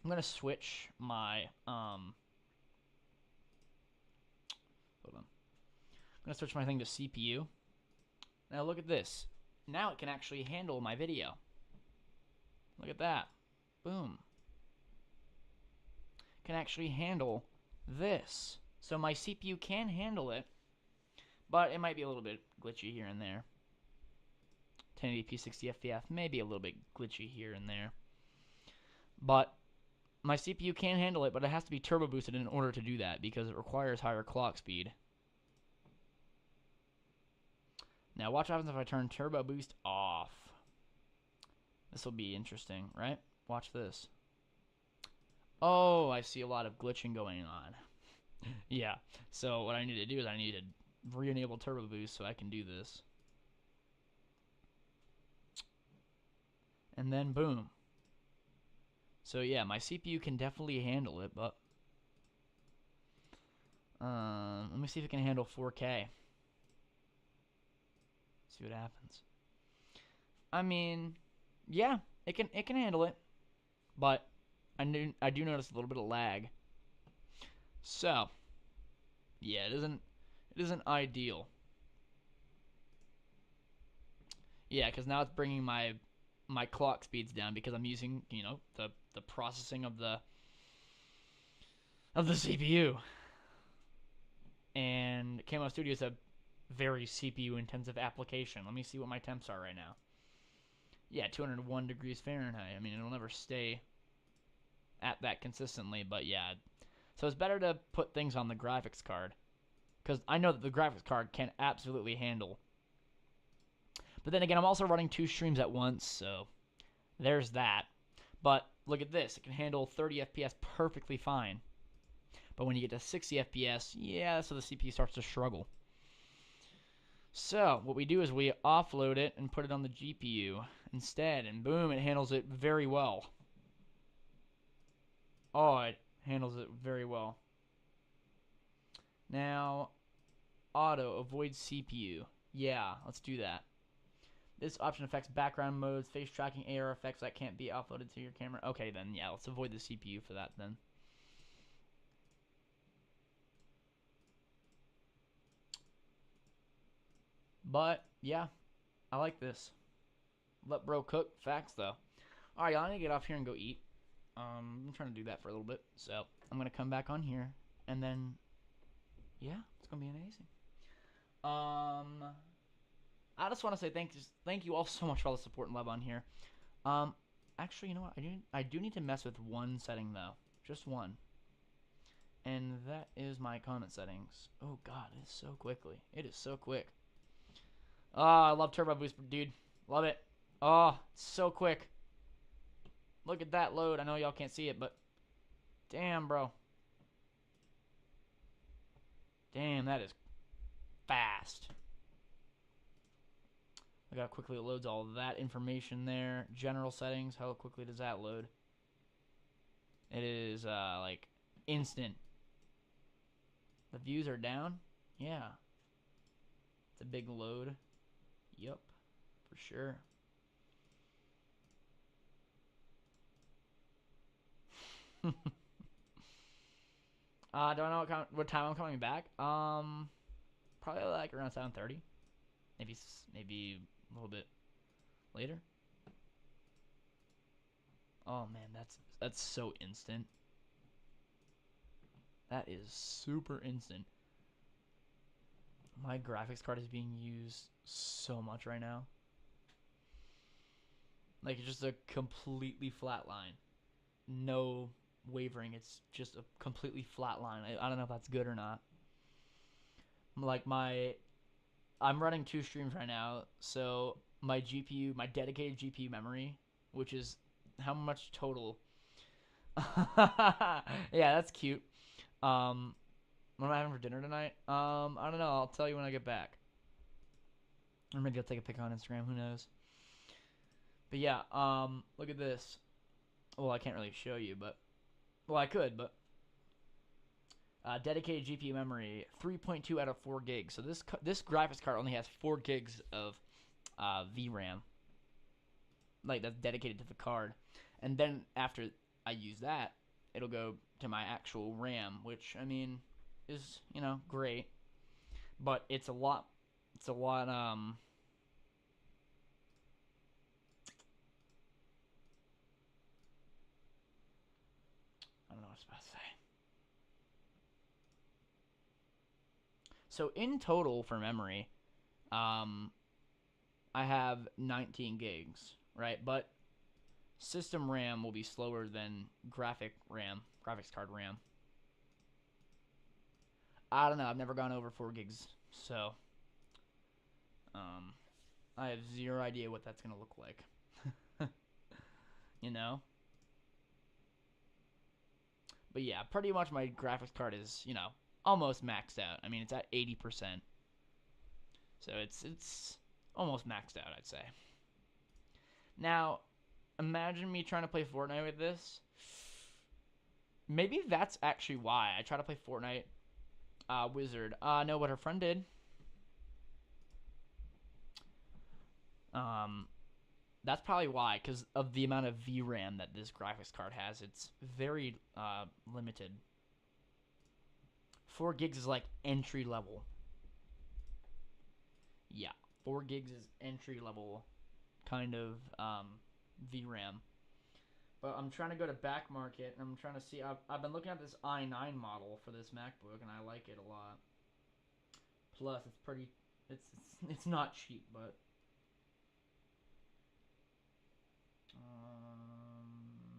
going to switch my, hold on. I'm going to switch my thing to CPU. Now look at this. now it can actually handle my video. Look at that. Boom. Can actually handle this. So my CPU can handle it, but it might be a little bit glitchy here and there. 1080p 60 FPS may be a little bit glitchy here and there. But my CPU can handle it, but it has to be turbo boosted in order to do that because it requires higher clock speed. Now watch what happens if I turn turbo boost off. This will be interesting, right? Watch this. Oh, I see a lot of glitching going on. Yeah, so what I need to do is I need to re-enable turbo boost so I can do this. And then boom. So yeah, my CPU can definitely handle it, but let me see if it can handle 4K. See what happens. I mean, yeah, it can handle it, but I do notice a little bit of lag. So yeah, it isn't ideal. Yeah, because now it's bringing my clock speeds down because I'm using, you know, the processing of the CPU. And Camo Studio is a very CPU intensive application. Let me see what my temps are right now. Yeah, 201 degrees Fahrenheit. I mean, it'll never stay at that consistently, but yeah. So it's better to put things on the graphics card because I know that the graphics card can absolutely handle. But then again, I'm also running 2 streams at once, so there's that. But look at this. It can handle 30 FPS perfectly fine. But when you get to 60 FPS, yeah, so the CPU starts to struggle. So what we do is we offload it and put it on the GPU instead, and boom, it handles it very well. Oh, it handles it very well. Now, auto, avoid CPU. Yeah, let's do that. This option affects background modes, face tracking, AR effects that can't be offloaded to your camera. Okay, then, yeah, let's avoid the CPU for that then. But, yeah, I like this. Let bro cook. Facts, though. Alright, y'all, I need to get off here and go eat. I'm trying to do that for a little bit. So, I'm going to come back on here. And then, yeah, it's going to be amazing. I just want to say thank you all so much for all the support and love on here. Actually, you know what? I do need to mess with one setting, though. Just one. And that is my comment settings. Oh, God, it is so quickly. It is so quick. Oh, I love Turbo Boost, dude. Love it. Oh, it's so quick. Look at that load. I know y'all can't see it, but damn, bro. Damn, that is fast. Look how quickly it loads all of that information there. General settings, how quickly does that load? It is, like, instant. The views are down? Yeah. It's a big load. Yup, for sure. Don't know what time I'm coming back. Probably like around 7:30. Maybe a little bit later. Oh man, that's so instant. That is super instant. My graphics card is being used so much right now. Like, it's just a completely flat line. No wavering. It's just a completely flat line. I don't know if that's good or not. Like, I'm running 2 streams right now, so my GPU, my dedicated GPU memory, which is how much total? Yeah, that's cute. What am I having for dinner tonight? I don't know. I'll tell you when I get back. Or maybe I'll take a pic on Instagram. Who knows? But yeah, look at this. Well, I can't really show you, but well, I could, but dedicated GPU memory, 3.2 out of 4 gigs. So this graphics card only has 4 gigs of VRAM. Like, that's dedicated to the card. And then after I use that, it'll go to my actual RAM, which, I mean, is, you know, great. But it's a lot So in total for memory, um, I have 19 gigs, right? But system RAM will be slower than graphics card RAM. I don't know. I've never gone over 4 gigs, so I have zero idea what that's gonna look like. you know. But yeah, pretty much my graphics card is almost maxed out. I mean, it's at 80%, so it's almost maxed out, I'd say. Now, imagine me trying to play Fortnite with this. Maybe that's actually why I try to play Fortnite. Wizard. No, what her friend did. That's probably why, because of the amount of VRAM that this graphics card has. It's very limited. 4 gigs is like entry level. Yeah, 4 gigs is entry level kind of VRAM. But I'm trying to go to back market, and I'm trying to see. I've been looking at this i9 model for this MacBook, and I like it a lot. Plus, it's pretty. It's not cheap, but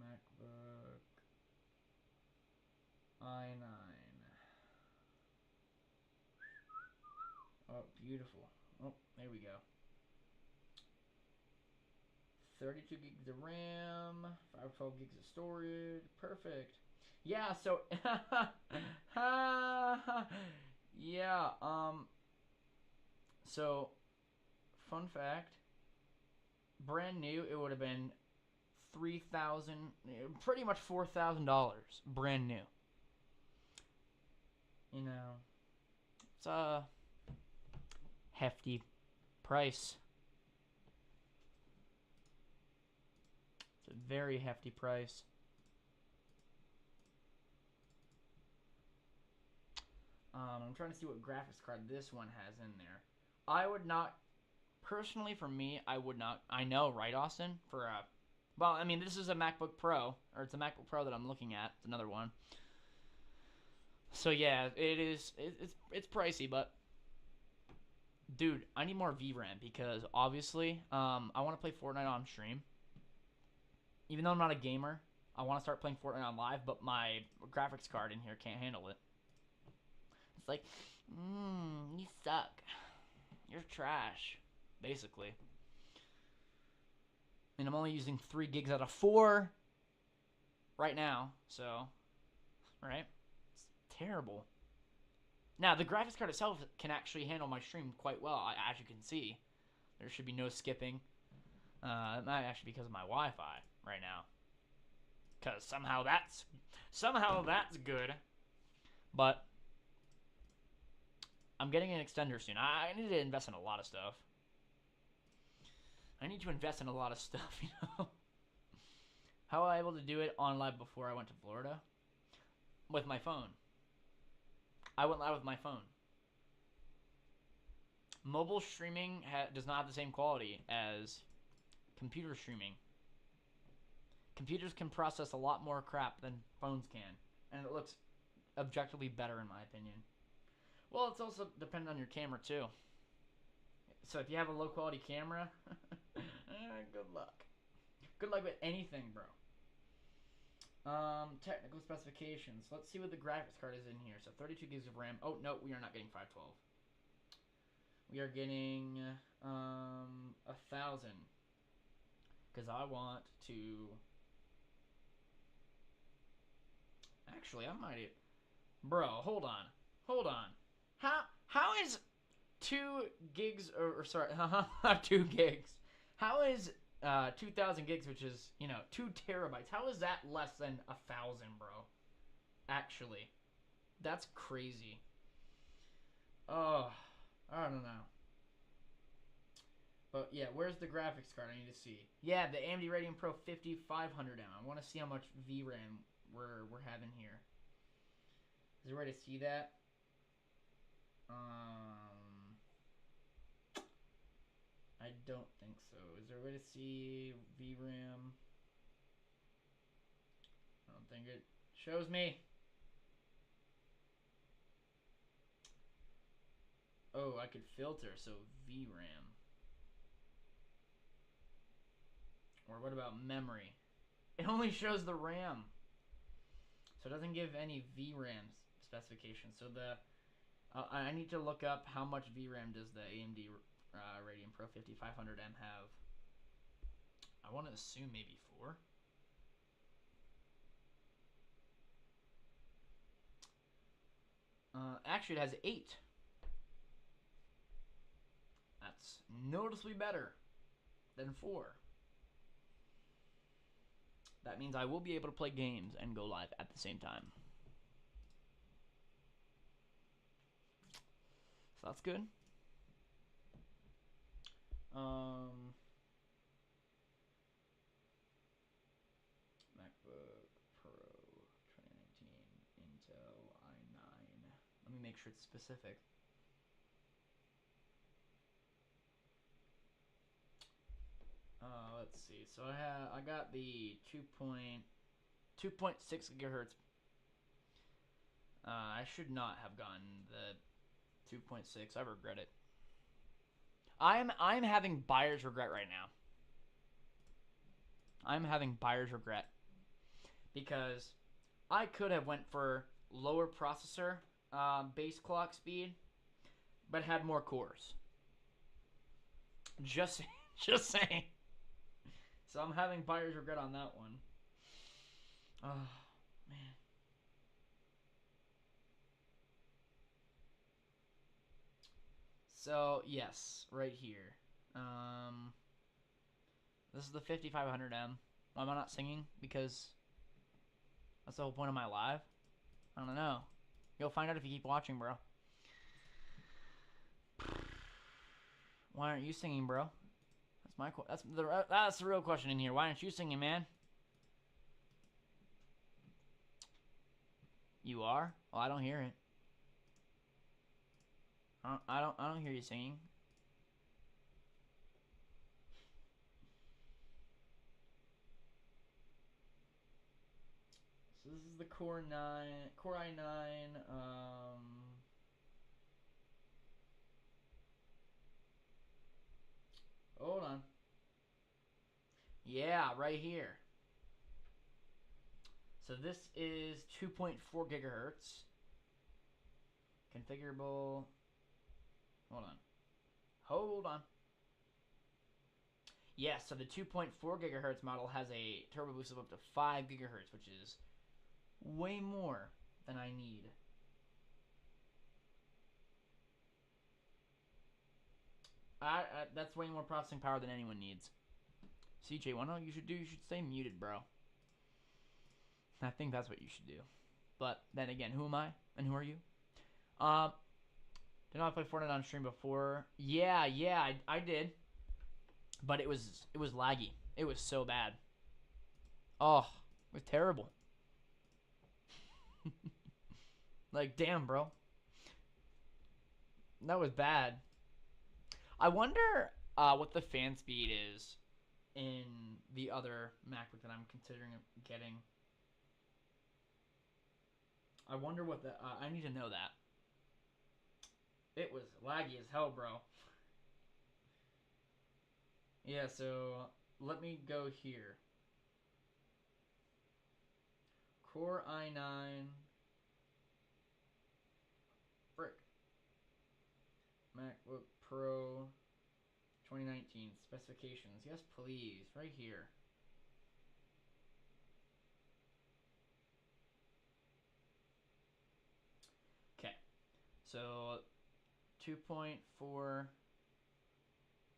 MacBook i9. Oh, beautiful. Oh, there we go. 32 gigs of RAM, 512 gigs of storage. Perfect. Yeah, so yeah, so fun fact, brand new it would have been 3,000, pretty much $4,000 brand new. It's a hefty price. It's a very hefty price. I'm trying to see what graphics card this one has in there. I would not, personally for me, I would not. I know, right, Austin? Well, I mean, this is a MacBook Pro, or it's a MacBook Pro that I'm looking at. It's another one. So yeah, it is. It's pricey, but dude, I need more VRAM because obviously, I want to play Fortnite on stream. Even though I'm not a gamer, I want to start playing Fortnite on live, but my graphics card in here can't handle it. It's like, you suck. You're trash, basically. And I'm only using 3 gigs out of 4 right now, so, right? It's terrible. Now, the graphics card itself can actually handle my stream quite well, as you can see. There should be no skipping. It might actually be because of my Wi-Fi right now. Because somehow that's good. But I'm getting an extender soon. I need to invest in a lot of stuff. How was I able to do it on live before I went to Florida? With my phone. I went live with my phone. Mobile streaming does not have the same quality as computer streaming. Computers can process a lot more crap than phones can, and it looks objectively better in my opinion. Well, it's also dependent on your camera too. So if you have a low quality camera, good luck. Good luck with anything, bro. Technical specifications. Let's see what the graphics card is in here. So 32 gigs of RAM. Oh no, we are not getting 512. We are getting 1,000 because I want to. Actually, I might. Bro, hold on. How is 2 gigs or sorry, 2 gigs? How is 2,000 gigs, which is 2 terabytes? How is that less than 1,000, bro? Actually, that's crazy. Oh, I don't know. But yeah, where's the graphics card? I need to see. Yeah, the AMD Radeon Pro 5500M. I want to see how much VRAM we're having here. Is there a way to see that? I don't think so. Is there a way to see VRAM? I don't think it shows me. Oh, I could filter, so VRAM. Or what about memory? It only shows the RAM. So it doesn't give any VRAM specifications. So I need to look up how much VRAM does the AMD Radeon Pro 5500M have. I want to assume maybe 4. Actually, it has 8. That's noticeably better than 4. That means I will be able to play games and go live at the same time. So that's good. MacBook Pro 2019 Intel i9. Let me make sure it's specific. Let's see. So I got the 2.6 gigahertz. I should not have gotten the 2.6. I regret it. I'm having buyer's regret right now. I'm having buyer's regret because I could have went for lower processor base clock speed, but had more cores. Just saying. So I'm having buyer's regret on that one. Oh, man. So, yes, right here. This is the 5500M. Why am I not singing? Because that's the whole point of my live? I don't know. You'll find out if you keep watching, bro. Why aren't you singing, bro? That's the real question in here. Why aren't you singing, man? You are? Oh, I don't hear it. I don't hear you singing. So this is the Core i9. Hold on. Yeah, right here. So this is 2.4 gigahertz. Configurable. Hold on. Yeah, so the 2.4 gigahertz model has a turbo boost of up to 5 gigahertz, which is way more than I need. That's way more processing power than anyone needs. CJ, what you should do? You should stay muted, bro. I think that's what you should do. But then again, who am I and who are you? Did not play Fortnite on stream before. Yeah, I did. But it was laggy. It was so bad. Oh, it was terrible. Like, damn, bro. That was bad. I wonder what the fan speed is in the other MacBook that I'm considering getting. I wonder what the... I need to know that. It was laggy as hell, bro. Yeah, so let me go here. Core i9. Frick. MacBook Pro 2019 specifications. Yes, please. Right here. Okay. So 2.4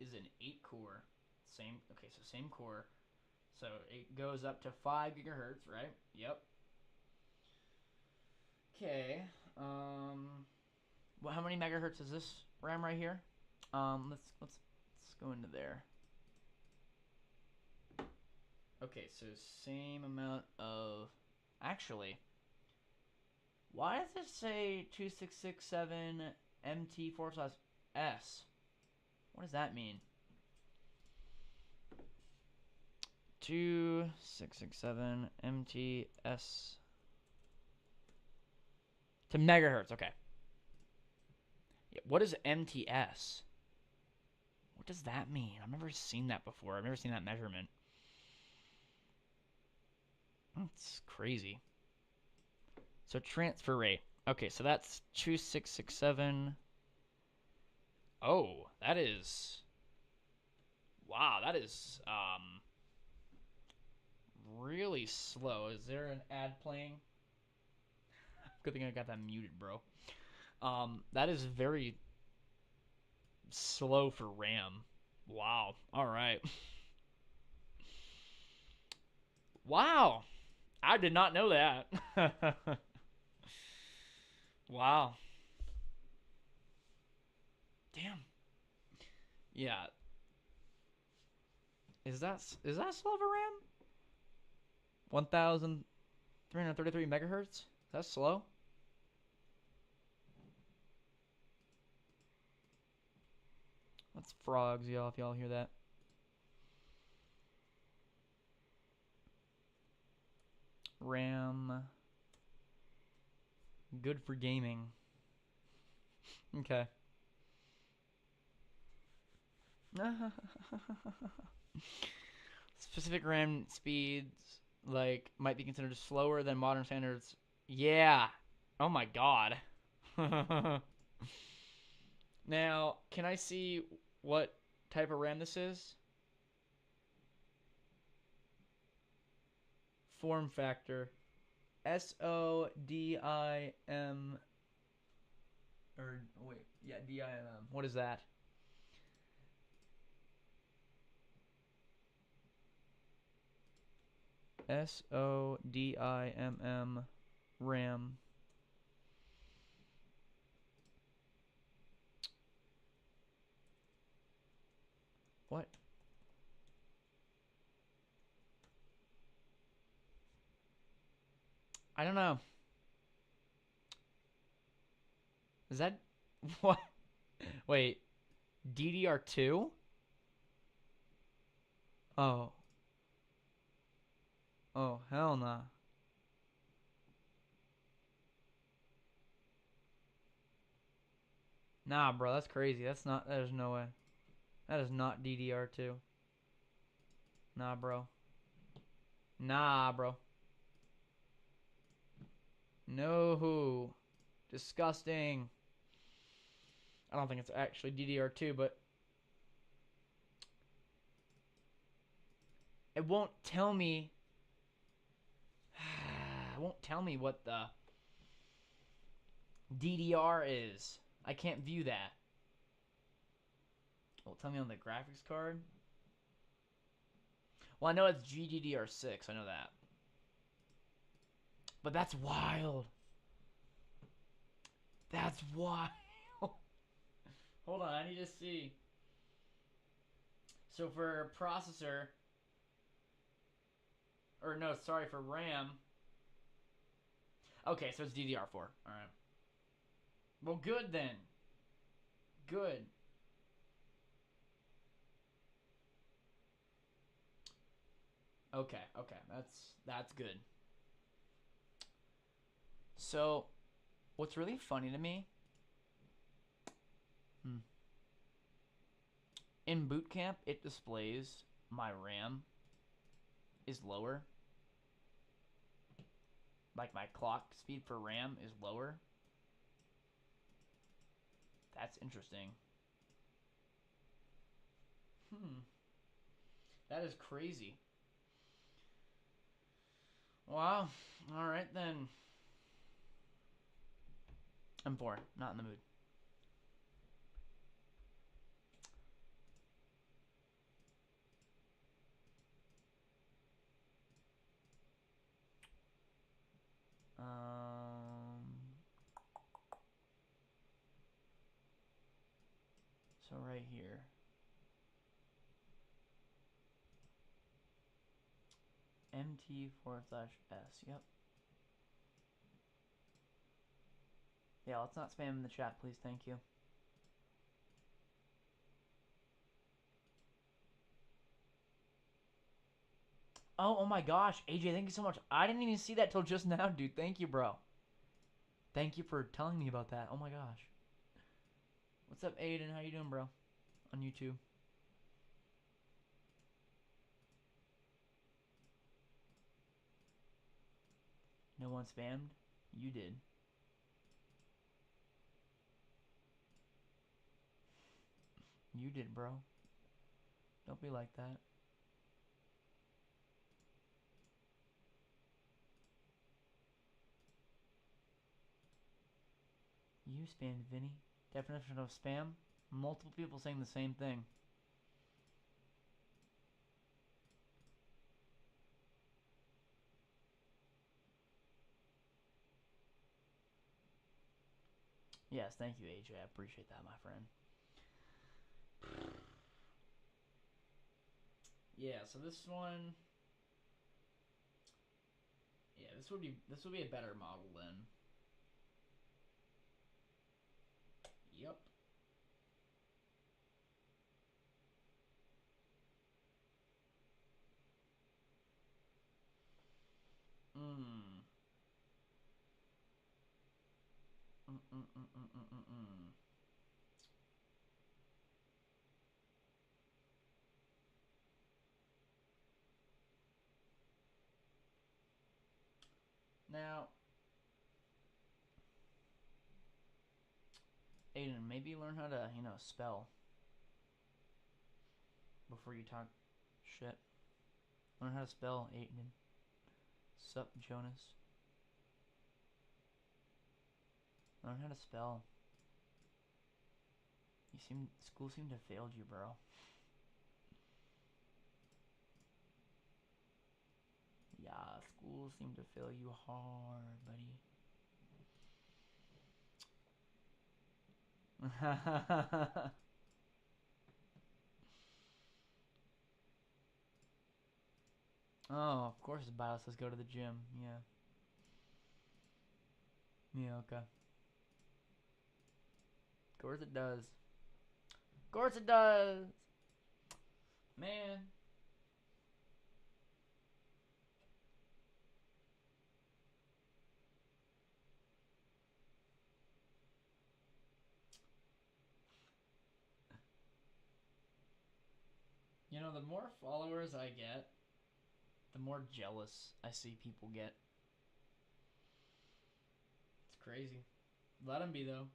is an 8 core. Same core. So it goes up to 5 gigahertz, right? Yep. Okay. Well, how many megahertz is this RAM right here? Let's go into there. Okay, so same amount of... Actually, why does it say 2667 MT4/S? What does that mean? 2667 MTS to megahertz. Okay. Yeah, what is MTS? What does that mean? I've never seen that before. I've never seen that measurement. That's crazy. So transfer rate. Okay, so that's 2667. Oh, that is wow, that is really slow. Is there an ad playing? Good thing I got that muted, bro. That is very slow for RAM. Wow. All right. Wow. I did not know that. Wow. Damn. Yeah. Is that slow for RAM? 1,333 megahertz? That's slow. That's frogs, y'all. If y'all hear that. RAM. Good for gaming. Okay. Specific RAM speeds like might be considered slower than modern standards. Yeah. Oh my god. Now, can I see what type of RAM this is? Form factor. SODIM or wait, yeah, DIMM. What is that? SODIMM RAM. What? I don't know. Is that what? Wait, DDR2? Oh. Oh, hell nah. Nah, bro, that's crazy. There's no way. That is not DDR2. Nah, bro. Nah, bro. No. Disgusting. I don't think it's actually DDR2, but it won't tell me. It won't tell me what the DDR is. I can't view that. It'll tell me on the graphics card. Well, I know it's GDDR6. I know that. But that's wild. That's wild. Hold on, I need to see. So for processor, or no, sorry, for RAM. Okay, so it's DDR4. All right. Well, good then. Good. Okay. That's good. So, what's really funny to me, hmm, in boot camp, it displays my RAM is lower. Like my clock speed for RAM is lower. That's interesting. Hmm. That is crazy. Wow. All right then. I'm bored. Not in the mood. So right here. MT/S. Yep. Yeah, let's not spam in the chat, please. Thank you. Oh my gosh. AJ, thank you so much. I didn't even see that till just now, dude. Thank you, bro. Thank you for telling me about that. Oh my gosh. What's up, Aiden? How you doing, bro? On YouTube. No one spammed? You did. You did, bro. Don't be like that. You spammed, Vinny. Definition of spam? Multiple people saying the same thing. Yes, thank you, AJ. I appreciate that, my friend. Yeah, so this one, yeah, this would be a better model then. Yep. Mm. Mm. Now, Aiden, maybe learn how to, spell before you talk shit. Learn how to spell, Aiden. Sup, Jonas. Learn how to spell. School seemed to have failed you, bro. Yeah, school seemed to fail you hard, buddy. Oh, of course his bio says go to the gym. Yeah. Yeah, okay. Of course it does. Of course it does. Man. The more followers I get, the more jealous I see people get. It's crazy. Let them be, though.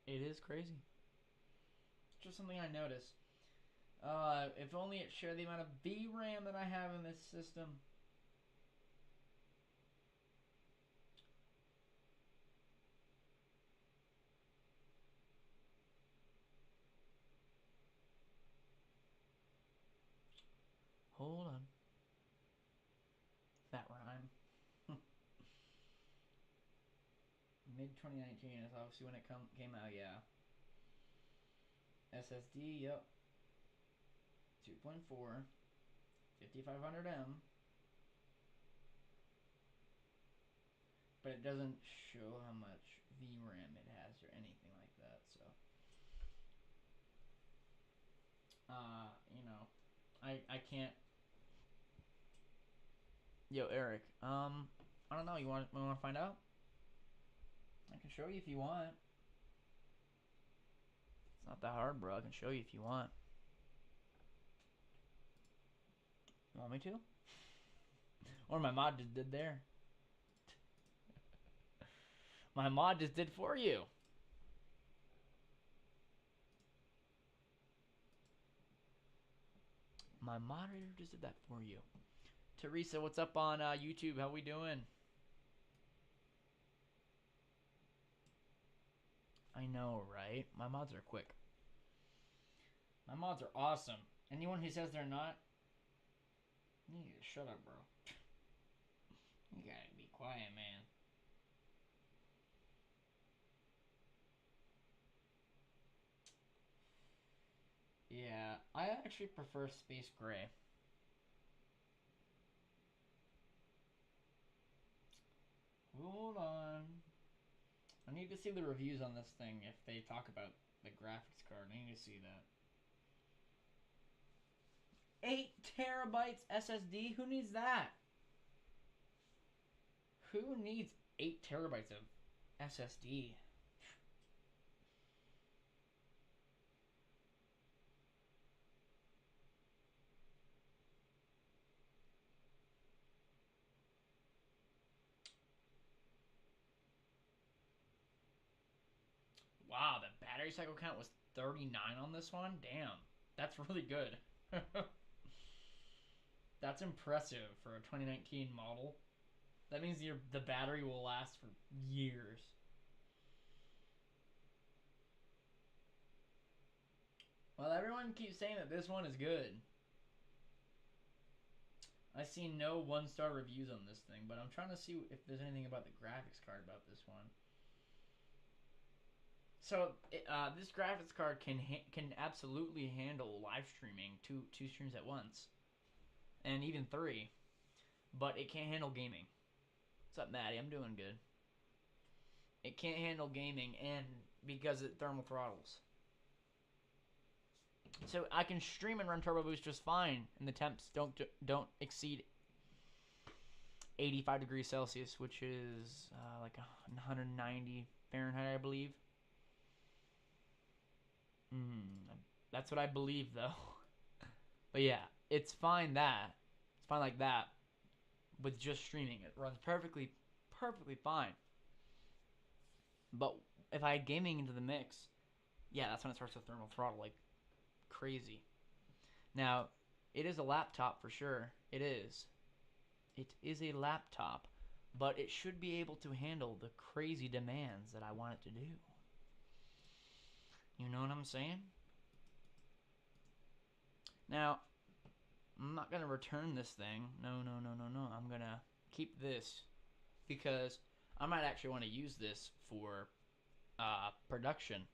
It is crazy. It's just something I noticed. If only it shared the amount of VRAM that I have in this system. Hold on. That rhyme. Mid 2019 is obviously when it came out, yeah. SSD, yep. 2.4, 5500M. But it doesn't show how much VRAM it has or anything like that, so. I can't. Yo, Eric, I don't know, you want to find out? I can show you if you want. It's not that hard, bro. I can show you if you want. You want me to? Or my mod just did there. My mod just did for you. My moderator just did that for you. Teresa, what's up on YouTube? How we doing? I know, right? My mods are quick. My mods are awesome. Anyone who says they're not, you need to shut up, bro. You gotta be quiet, man. Yeah, I actually prefer Space Gray. Hold on. I need to see the reviews on this thing if they talk about the graphics card. I need to see that. 8 terabytes SSD? Who needs that? Who needs 8 terabytes of SSD? Wow, the battery cycle count was 39 on this one? Damn. That's really good. That's impressive for a 2019 model. That means the battery will last for years. Well, everyone keeps saying that this one is good. I see no one-star reviews on this thing, but I'm trying to see if there's anything about the graphics card about this one. So this graphics card can absolutely handle live streaming, two streams at once, and even 3, but it can't handle gaming. What's up, Maddie? I'm doing good. It can't handle gaming, and because it thermal throttles. So I can stream and run Turbo Boost just fine, and the temps don't exceed 85 degrees Celsius, which is like 190 Fahrenheit, I believe. That's what I believe, though. But yeah, it's fine like that with just streaming. It runs perfectly fine. But if I add gaming into the mix, yeah, that's when it starts to thermal throttle like crazy. Now, it is a laptop for sure. It is. It is a laptop, but it should be able to handle the crazy demands that I want it to do. You know what I'm saying? Now, I'm not going to return this thing. No. I'm going to keep this because I might actually want to use this for production.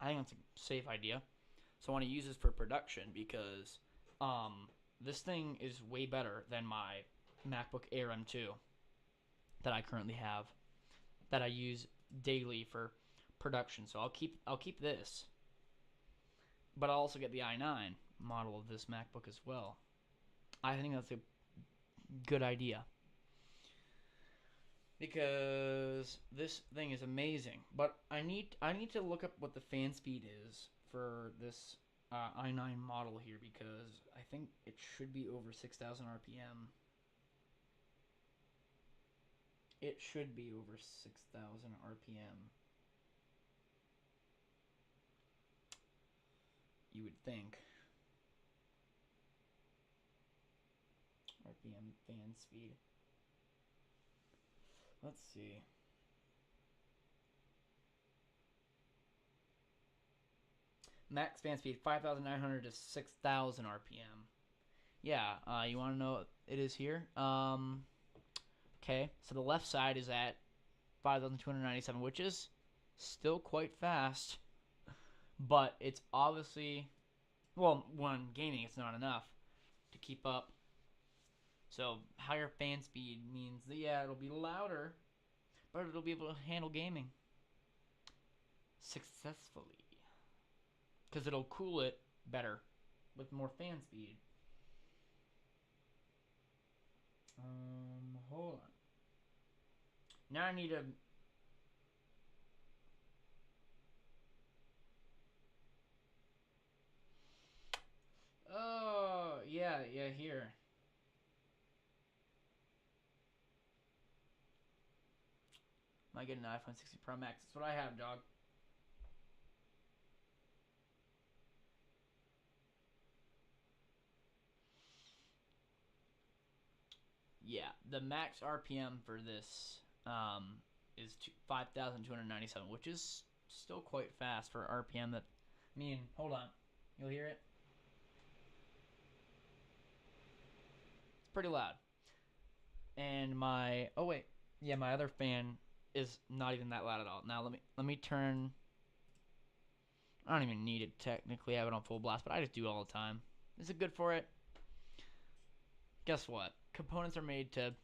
I think that's a safe idea. So I want to use this for production because this thing is way better than my MacBook Air M2 that I currently have that I use daily for production. So I'll keep this. But I'll also get the i9 model of this MacBook as well. I think that's a good idea. Because this thing is amazing. But I need to look up what the fan speed is for this i9 model here because I think it should be over 6,000 RPM. It should be over 6,000 RPM. You would think. RPM fan speed. Let's see. Max fan speed 5,900 to 6,000 RPM. Yeah, you want to know what it is here? Okay, so the left side is at 5,297, which is still quite fast. But it's obviously, well, when gaming, it's not enough to keep up. So higher fan speed means that, yeah, it'll be louder, but it'll be able to handle gaming successfully. Because it'll cool it better with more fan speed. Hold on. Now I need to... Oh, yeah, here. Am I getting an iPhone 60 Pro Max? That's what I have, dog. Yeah, the max RPM for this is 5,297, which is still quite fast for RPM. That, I mean, hold on, you'll hear it. It's pretty loud. And my my other fan is not even that loud at all. Now let me turn. I don't even need it technically. I have it on full blast, but I just do it all the time. Is it good for it? Guess what? Components are made to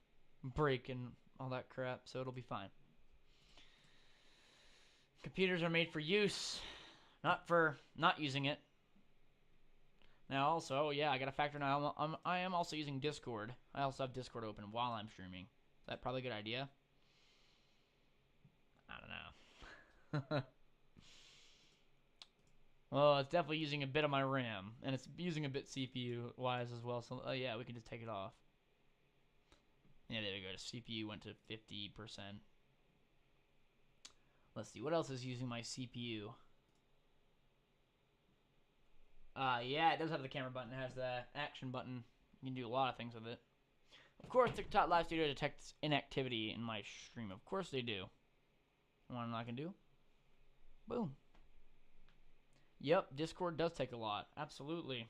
break and all that crap, so it'll be fine. Computers are made for use, not for not using it. Now, also, yeah, I got to factor now. I am also using Discord. I also have Discord open while I'm streaming. Is that probably a good idea? I don't know. Well, it's definitely using a bit of my RAM, and it's using a bit CPU wise as well. So, yeah, we can just take it off. Yeah, there we go. The CPU went to 50%. Let's see, what else is using my CPU? Yeah, it does have the camera button. It has the action button. You can do a lot of things with it. Of course, TikTok Live Studio detects inactivity in my stream. Of course they do. What I'm not going to do? Boom. Yep, Discord does take a lot. Absolutely.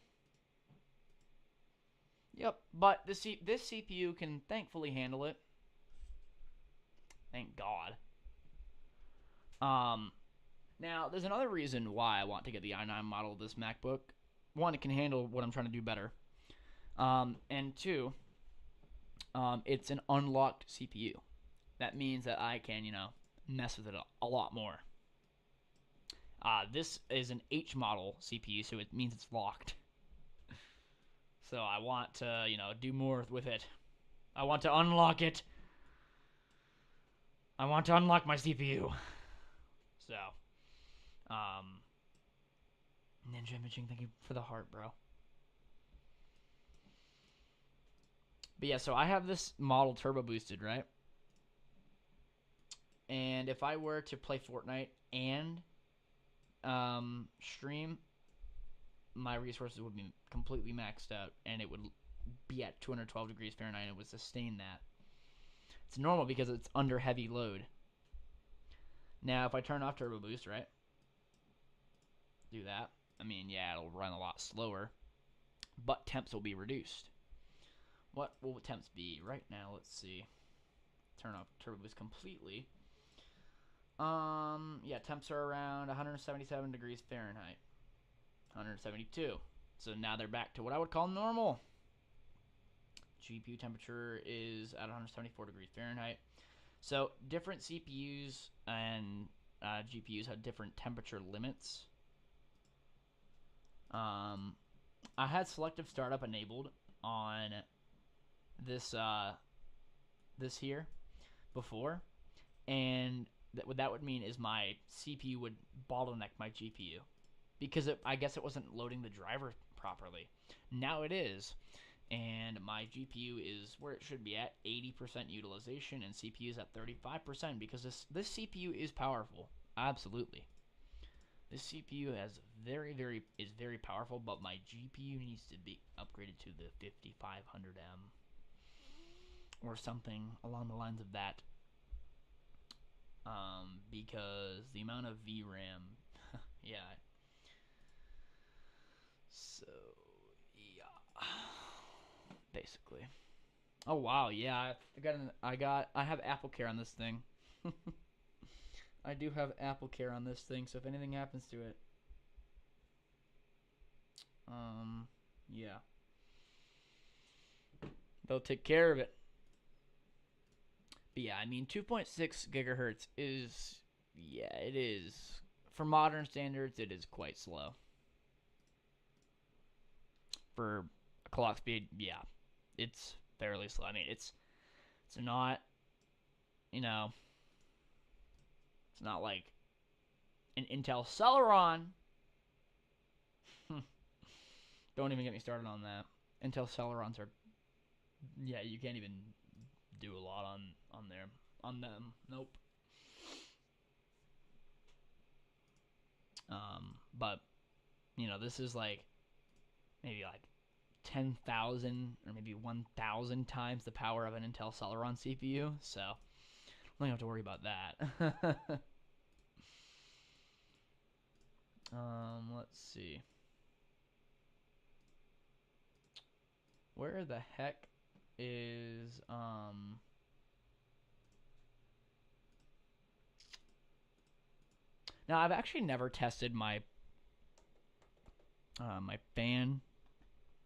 Yep, but this CPU can thankfully handle it. Thank God. Now, there's another reason why I want to get the i9 model of this MacBook. One, it can handle what I'm trying to do better. And two, it's an unlocked CPU. That means that I can, mess with it a lot more. This is an H model CPU, so it means it's locked. So I want to, do more with it. I want to unlock it. I want to unlock my CPU. So, Ninja Imaging, thank you for the heart, bro. But yeah, so I have this model turbo boosted, right? And if I were to play Fortnite and stream, my resources would be completely maxed out, and it would be at 212 degrees Fahrenheit, and it would sustain that. It's normal because it's under heavy load. Now, if I turn off turbo boost, right? Do that. I mean, yeah, it'll run a lot slower, but temps will be reduced. What will temps be right now? Let's see. Turn off turbo boost completely. Yeah, temps are around 177 degrees Fahrenheit. 172. So now they're back to what I would call normal. GPU temperature is at 174 degrees Fahrenheit. So different CPUs and GPUs have different temperature limits. I had selective startup enabled on this this here before, and what that would mean is my CPU would bottleneck my GPU because I guess it wasn't loading the driver properly. Now it is, and my GPU is where it should be at 80% utilization, and CPU is at 35% because this CPU is powerful. Absolutely. This CPU is very powerful, but my GPU needs to be upgraded to the 5500M or something along the lines of that. Because the amount of VRAM, yeah. So yeah, basically. Oh wow, yeah. I have Apple Care on this thing. I do have Apple Care on this thing, so if anything happens to it, yeah, they'll take care of it. But yeah, I mean, 2.6 gigahertz is, yeah, it is. For modern standards, it is quite slow. For clock speed, yeah, it's fairly slow. I mean, it's not, it's not like an Intel Celeron. Don't even get me started on that. Intel Celerons are, yeah, you can't even do a lot on them. Nope. But this is like maybe like 10,000 or maybe 1,000 times the power of an Intel Celeron CPU, so I don't have to worry about that. Let's see. Where the heck is Now I've actually never tested my fan,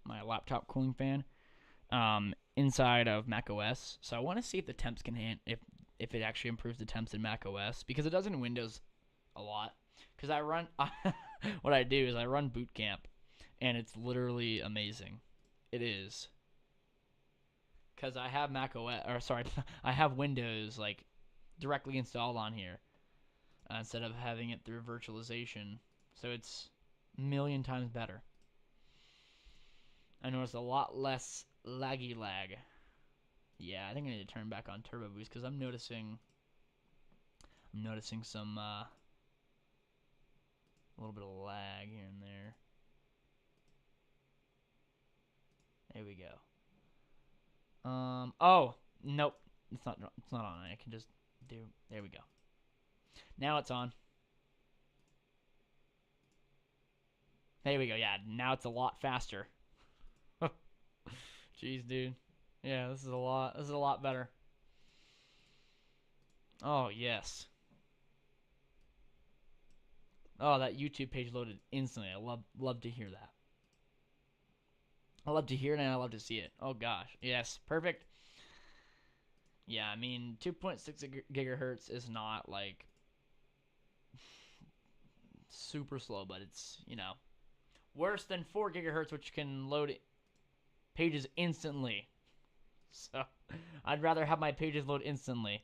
my laptop cooling fan, inside of macOS. So I want to see if the temps can if it actually improves the temps in macOS, because it does in Windows a lot. Because what I do is I run Boot Camp, and it's literally amazing. It is. Because I have Mac OS, or sorry, I have Windows like directly installed on here instead of having it through virtualization. So it's a million times better. I notice a lot less laggy lag. Yeah, I think I need to turn back on Turbo Boost because I'm noticing some a little bit of lag here and there. There we go. Oh, nope. It's not on. I can just do. There we go. Now it's on. There we go. Yeah, now it's a lot faster. Jeez, dude. Yeah, this is a lot better. Oh, yes. Oh, that YouTube page loaded instantly. I love to hear that. I love to hear it and I love to see it. Oh gosh. Yes, perfect. Yeah, I mean, 2.6 gigahertz is not like super slow, but it's, worse than 4 gigahertz, which can load pages instantly. So I'd rather have my pages load instantly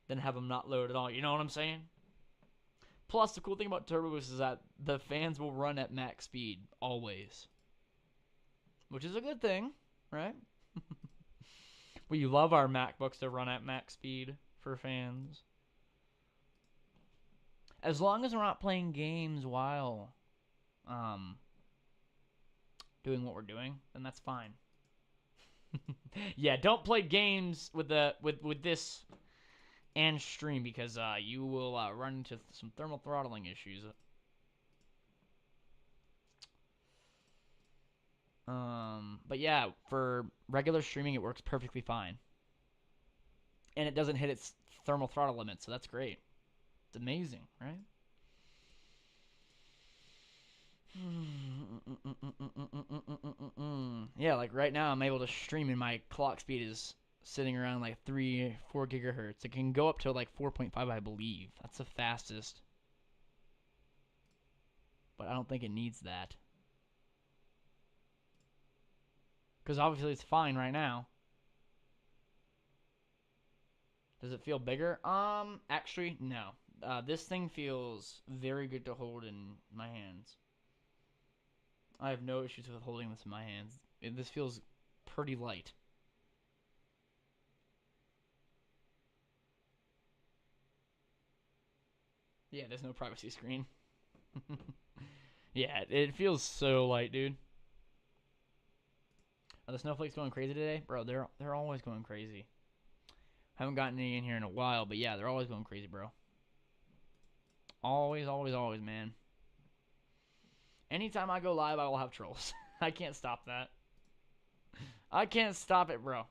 than have them not load at all. You know what I'm saying? Plus, the cool thing about Turbo Boost is that the fans will run at max speed always, which is a good thing, right? We love our MacBooks to run at max speed for fans. As long as we're not playing games while doing what we're doing, then that's fine. Yeah, don't play games with this and stream because you will run into some thermal throttling issues. But yeah, for regular streaming, it works perfectly fine, and it doesn't hit its thermal throttle limit, so that's great. It's amazing, right? Yeah, like right now I'm able to stream and my clock speed is sitting around like 3-4 gigahertz. It can go up to like 4.5, I believe. That's the fastest. But I don't think it needs that. Because obviously it's fine right now. Does it feel bigger? Actually, no. This thing feels very good to hold in my hands. I have no issues with holding this in my hands. This feels pretty light. Yeah, there's no privacy screen. Yeah, it feels so light, dude. Are the snowflakes going crazy today? Bro, they're always going crazy. Haven't gotten any in here in a while, but yeah, they're always going crazy, bro. Always, always, always, man. Anytime I go live, I will have trolls. I can't stop that. I can't stop it, bro.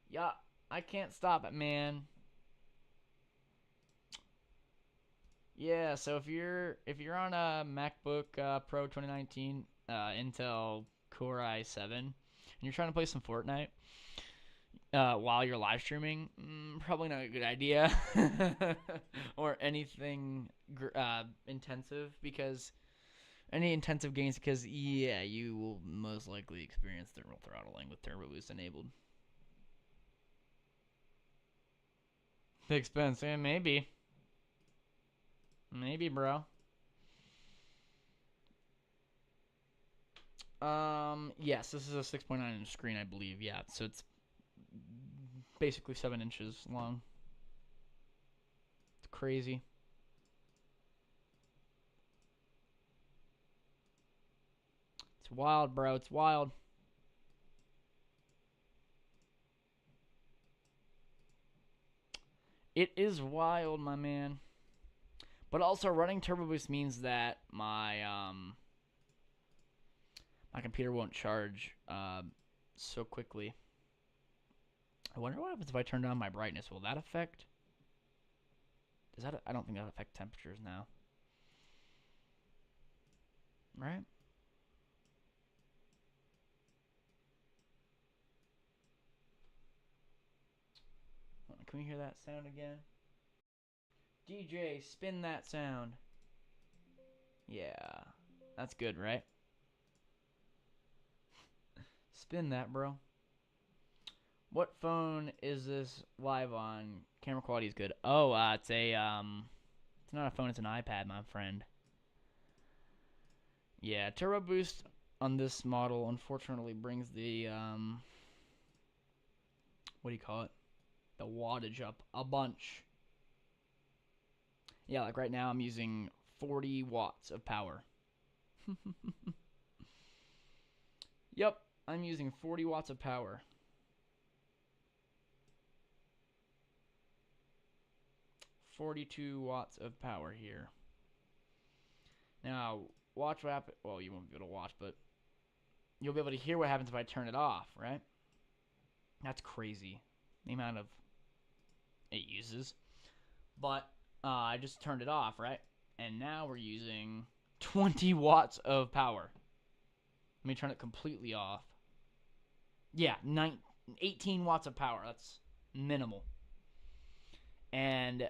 Yeah, I can't stop it, man. Yeah, so if you're on a MacBook Pro 2019 Intel Core i7 and you're trying to play some Fortnite while you're live streaming, probably not a good idea. Or anything intensive because any intensive games because yeah, you will most likely experience thermal throttling with Turbo Boost enabled. The expense, yeah, maybe. Maybe, bro. Yes, this is a 6.9 inch screen, I believe. Yeah, so it's basically 7 inches long. It's crazy. It's wild, bro. It's wild. It is wild, my man. But also, running Turbo Boost means that my computer won't charge so quickly. I wonder what happens if I turn down my brightness. Will that affect? Does that? I don't think that affect temperatures now. Right? Can we hear that sound again? DJ, spin that sound. Yeah, that's good, right? Spin that, bro. What phone is this live on? Camera quality is good. Oh, it's a it's not a phone, it's an iPad, my friend. Yeah, Turbo Boost on this model unfortunately brings the what do you call it? The wattage up a bunch. Yeah, like right now I'm using 40 watts of power. Yep, I'm using 40 watts of power. 42 watts of power here. Now, watch what happens. Well, you won't be able to watch, but you'll be able to hear what happens if I turn it off, right? That's crazy, the amount of it uses. But I just turned it off, right? And now we're using 20 watts of power. Let me turn it completely off. Yeah, 18 watts of power. That's minimal. And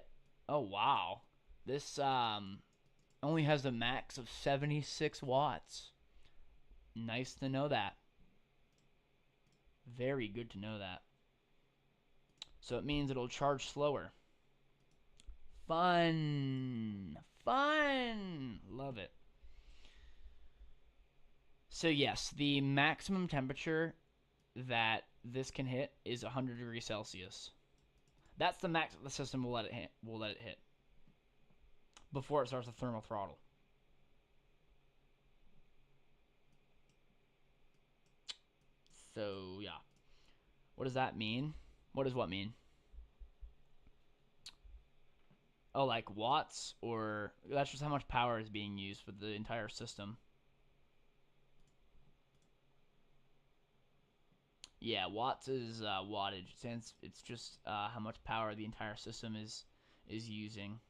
oh wow, this only has a max of 76 watts. Nice to know that. Very good to know that. So it means it'll charge slower. Fun. Fun. Love it. So yes, the maximum temperature that this can hit is 100 degrees Celsius. That's the max the system will let it hit. Before it starts the thermal throttle. So yeah, what does that mean? What does what mean? Oh, like watts, or that's just how much power is being used for the entire system. Yeah, watts is wattage, since it's just how much power the entire system is using.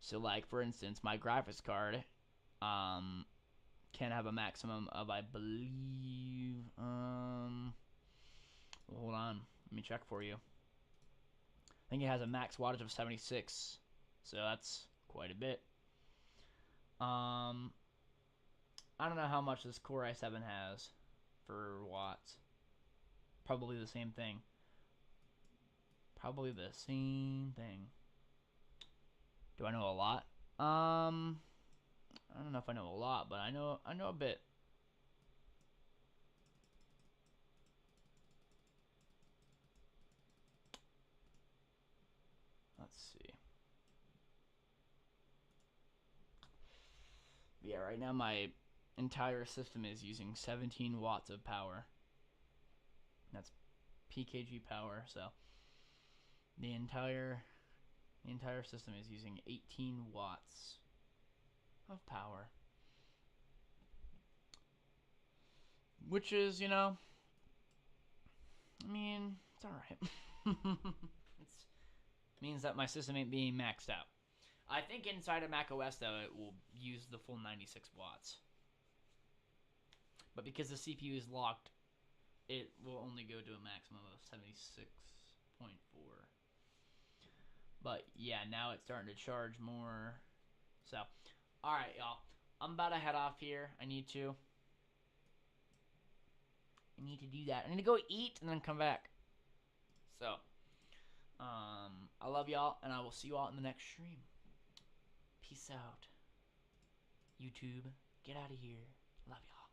So, like for instance, my graphics card can have a maximum of, I believe, hold on, let me check for you. I think it has a max wattage of 76, so that's quite a bit. I don't know how much this Core i7 has for watts. Probably the same thing. Probably the same thing. Do I know a lot? I don't know if I know a lot, but I know a bit. Let's see. But yeah, right now my entire system is using 17 watts of power. That's PKG power, so the entire system is using 18 watts of power. Which is, you know, I mean, it's alright. It means that my system ain't being maxed out. I think inside of Mac OS, though, it will use the full 96 watts. But because the CPU is locked, it will only go to a maximum of 76.4. But yeah, now it's starting to charge more. So, alright, y'all. I'm about to head off here. I need to do that. I need to go eat and then come back. So, I love y'all, and I will see you all in the next stream. Peace out. YouTube, get out of here. Love y'all.